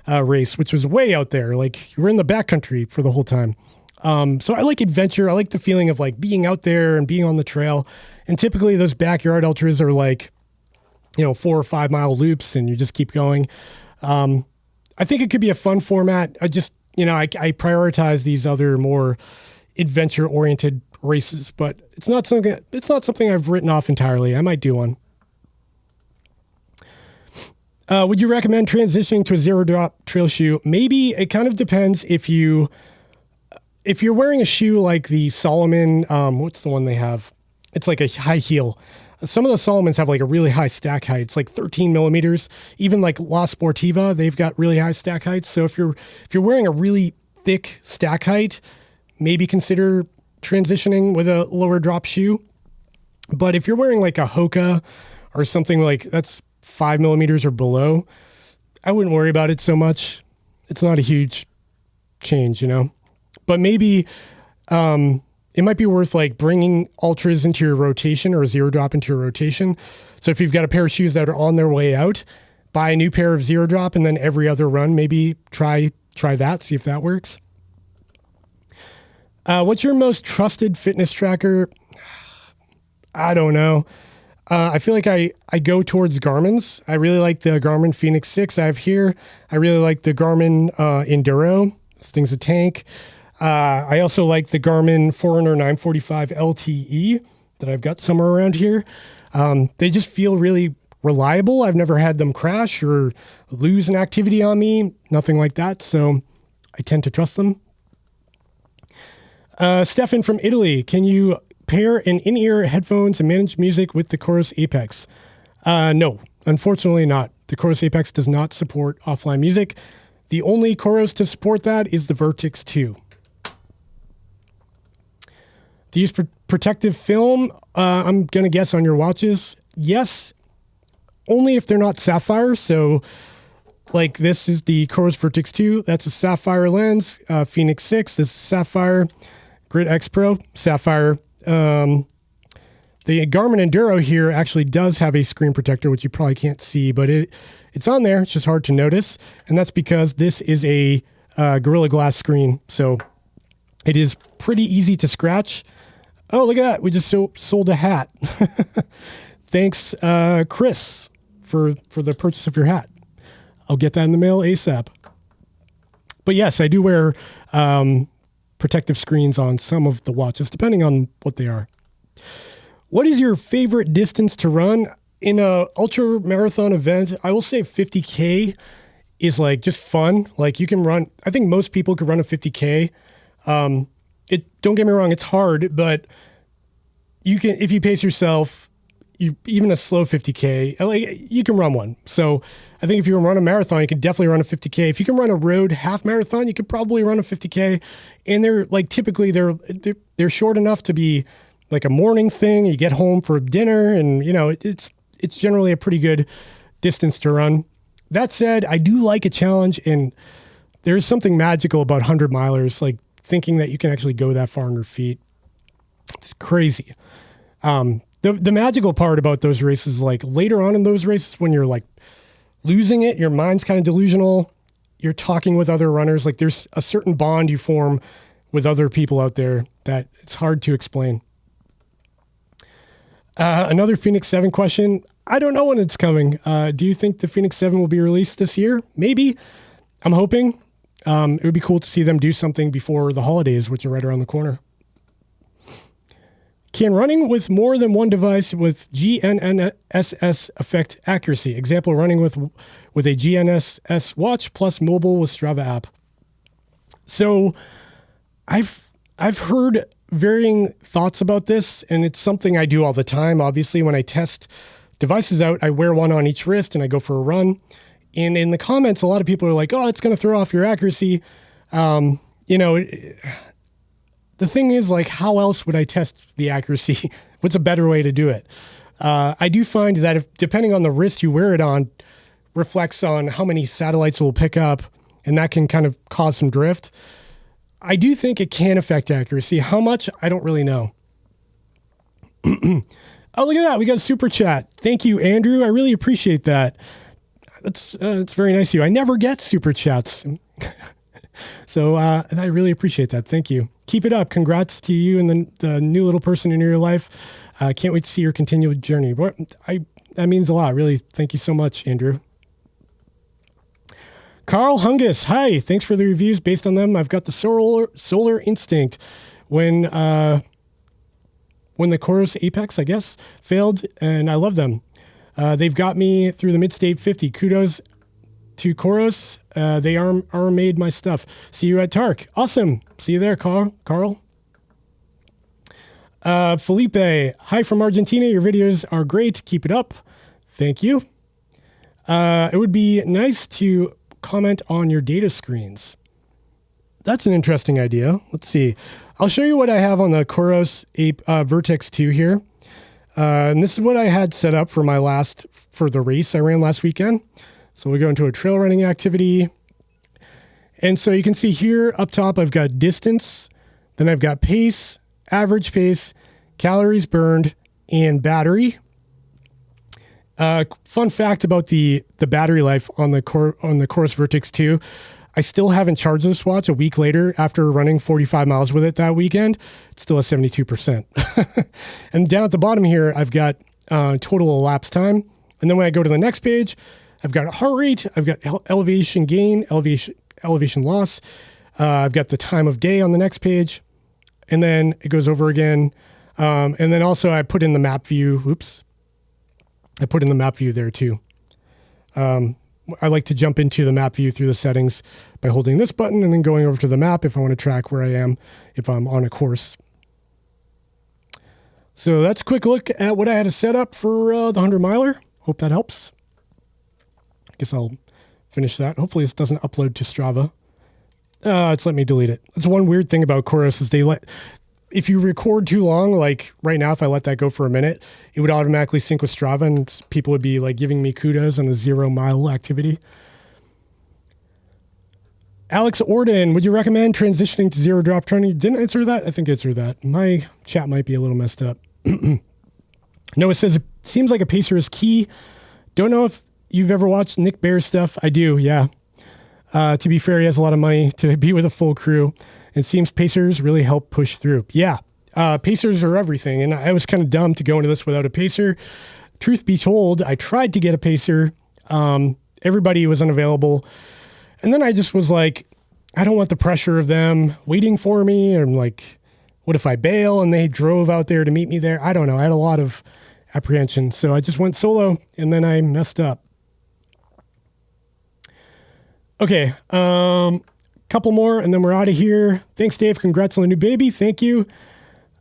race, which was way out there. Like, we're in the backcountry for the whole time. So I like adventure. I like the feeling of like being out there and being on the trail. And typically those backyard ultras are like, 4 or 5 mile loops, and you just keep going. I think it could be a fun format. I just, I prioritize these other more adventure oriented races, but it's not something I've written off entirely. I might do one. Would you recommend transitioning to a zero drop trail shoe? Maybe. It kind of depends if you're wearing a shoe like the Salomon, what's the one they have? It's like a high heel. Some of the Salomons have like a really high stack height. It's like 13 millimeters. Even like La Sportiva, they've got really high stack heights. So if you're wearing a really thick stack height, maybe consider transitioning with a lower drop shoe. But if you're wearing like a Hoka or something like that's 5 millimeters or below, I wouldn't worry about it so much. It's not a huge change, But maybe it might be worth like bringing ultras into your rotation or a zero drop into your rotation. So if you've got a pair of shoes that are on their way out, buy a new pair of zero drop, and then every other run, maybe try that, see if that works. What's your most trusted fitness tracker? I don't know. I feel like I go towards Garmin's. I really like the Garmin Fenix 6 I have here. I really like the Garmin Enduro. This thing's a tank. I also like the Garmin Forerunner 945 LTE that I've got somewhere around here. They just feel really reliable. I've never had them crash or lose an activity on me, nothing like that. So I tend to trust them. Stefan from Italy, can you pair an in-ear headphones and manage music with the Chorus Apex? No, unfortunately not. The Chorus Apex does not support offline music. The only Chorus to support that is the Vertix 2. Do you use protective film? I'm going to guess on your watches. Yes, only if they're not sapphire. So like this is the Chorus Vertix 2. That's a sapphire lens. Fenix 6, this is sapphire. Grid X Pro, sapphire. The Garmin Enduro here actually does have a screen protector, which you probably can't see, but it's on there. It's just hard to notice. And that's because this is a Gorilla Glass screen. So it is pretty easy to scratch. Oh, look at that. We just sold a hat. Thanks, Chris, for the purchase of your hat. I'll get that in the mail ASAP. But yes, I do wear protective screens on some of the watches, depending on what they are. What is your favorite distance to run? In a ultra marathon event, I will say 50K is like just fun. Like you can run, I think most people could run a 50K. Don't get me wrong, it's hard, but you can, if you pace yourself, even a slow 50K, like you can run one. So I think if you can run a marathon, you can definitely run a 50K. If you can run a road half marathon, you could probably run a 50K. And they're like, typically they're short enough to be like a morning thing. You get home for dinner and it's generally a pretty good distance to run. That said, I do like a challenge, and there's something magical about 100 milers, like thinking that you can actually go that far on your feet. It's crazy. The magical part about those races, like later on in those races, when you're like losing it, your mind's kind of delusional, you're talking with other runners, like there's a certain bond you form with other people out there that it's hard to explain. Another Fenix 7 question. I don't know when it's coming. Do you think the Fenix 7 will be released this year? Maybe. I'm hoping. It would be cool to see them do something before the holidays, which are right around the corner. Can running with more than one device with GNSS affect accuracy? Example, running with a GNSS watch plus mobile with Strava app. So I've heard varying thoughts about this, and it's something I do all the time. Obviously, when I test devices out, I wear one on each wrist and I go for a run. And in the comments, a lot of people are like, oh, it's going to throw off your accuracy. The thing is, like, how else would I test the accuracy? What's a better way to do it? I do find that depending on the wrist you wear it on, reflects on how many satellites it will pick up, and that can kind of cause some drift. I do think it can affect accuracy. How much? I don't really know. Oh, look at that. We got a super chat. Thank you, Andrew. I really appreciate that. It's very nice of you. I never get super chats. So I really appreciate that. Thank you. Keep it up. Congrats to you and the new little person in your life. Can't wait to see your continued journey. That means a lot. Really. Thank you so much, Andrew. Carl Hungus. Hi. Thanks for the reviews. Based on them, I've got the Solar Instinct. When the Coros Apex, I guess, failed, and I love them. They've got me through the Mid-State 50. Kudos to Coros. They are made my stuff. See you at TARC. Awesome. See you there, Carl. Felipe. Hi from Argentina. Your videos are great. Keep it up. Thank you. It would be nice to comment on your data screens. That's an interesting idea. Let's see. I'll show you what I have on the Coros Vertex 2 here. And this is what I had set up for the race I ran last weekend. So we go into a trail running activity. And so you can see here up top, I've got distance, then I've got pace, average pace, calories burned, and battery. Fun fact about the battery life on the Coros Vertex 2. I still haven't charged this watch a week later after running 45 miles with it that weekend. It's still at 72%. And down at the bottom here, I've got total elapsed time. And then when I go to the next page, I've got heart rate, I've got elevation gain, elevation loss. I've got the time of day on the next page. And then it goes over again. And then also I put in the map view. Oops. I put in the map view there too. I like to jump into the map view through the settings by holding this button and then going over to the map if I want to track where I am, if I'm on a course. So that's a quick look at what I had to set up for the 100 miler. Hope that helps. I guess I'll finish that. Hopefully this doesn't upload to Strava. It's let me delete it. That's one weird thing about Coros is if you record too long, like right now, if I let that go for a minute, it would automatically sync with Strava and people would be like giving me kudos on the 0 mile activity. Alex Orden, would you recommend transitioning to zero drop training? Didn't answer that? I think I answered that. My chat might be a little messed up. Noah says, it seems like a pacer is key. Don't know if you've ever watched Nick Bear's stuff. I do, yeah. To be fair, he has a lot of money to be with a full crew. It seems pacers really help push through. Yeah, pacers are everything. And I was kind of dumb to go into this without a pacer. Truth be told, I tried to get a pacer. Everybody was unavailable. And then I just was like, I don't want the pressure of them waiting for me. And I'm like, what if I bail and they drove out there to meet me there? I don't know. I had a lot of apprehension. So I just went solo and then I messed up. Okay. Couple more and then we're out of here. Thanks, Dave. Congrats on the new baby. Thank you.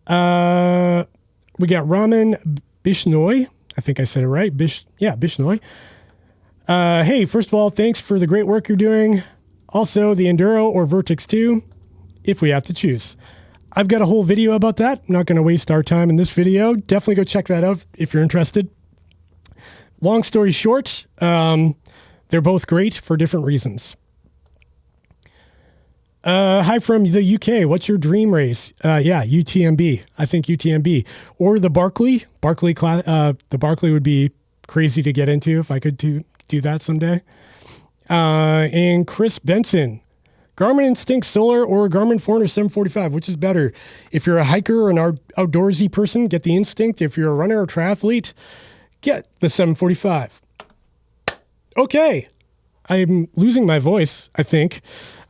We got Ramen Bishnoi. I think I said it right. Bishnoi. Hey, first of all, thanks for the great work you're doing. Also, the Enduro or Vertex 2, if we have to choose. I've got a whole video about that. I'm not going to waste our time in this video. Definitely go check that out if you're interested. Long story short, they're both great for different reasons. Hi from the UK. What's your dream race? UTMB. I think UTMB or the Barkley. The Barkley would be crazy to get into if I could do that someday. And Chris Benson, Garmin Instinct Solar or Garmin Forerunner 745, which is better? If you're a hiker or an outdoorsy person, get the Instinct. If you're a runner or triathlete, get the 745. Okay. I'm losing my voice, I think.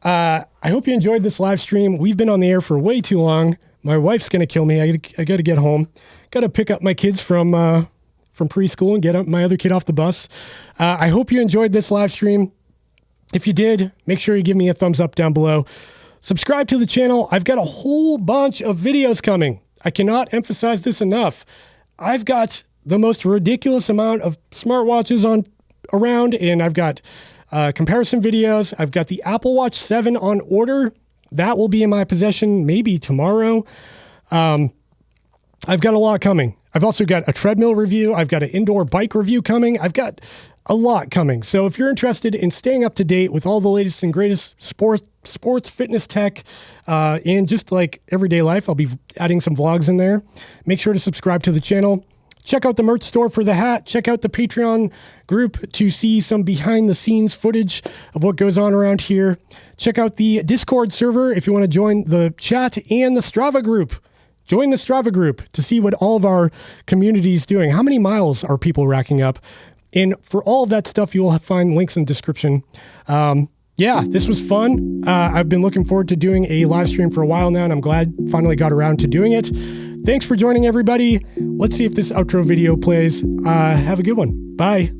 I hope you enjoyed this live stream. We've been on the air for way too long. My wife's going to kill me. I got to get home. Got to pick up my kids from preschool and get my other kid off the bus. I hope you enjoyed this live stream. If you did, make sure you give me a thumbs up down below. Subscribe to the channel. I've got a whole bunch of videos coming. I cannot emphasize this enough. I've got the most ridiculous amount of smartwatches around, and I've got comparison videos. I've got the Apple Watch 7 on order. That will be in my possession maybe tomorrow. I've got a lot coming. I've also got a treadmill review. I've got an indoor bike review coming. I've got a lot coming. So if you're interested in staying up to date with all the latest and greatest sports fitness tech, and just like everyday life, I'll be adding some vlogs in there. Make sure to subscribe to the channel. Check out the merch store for the hat. Check out the Patreon group to see some behind the scenes footage of what goes on around here. Check out the Discord server if you want to join the chat, and the Strava group. Join the Strava group to see what all of our community is doing. How many miles are people racking up? And for all of that stuff, you will find links in the description. Yeah, this was fun. I've been looking forward to doing a live stream for a while now, and I'm glad finally got around to doing it. Thanks for joining, everybody. Let's see if this outro video plays. Have a good one. Bye.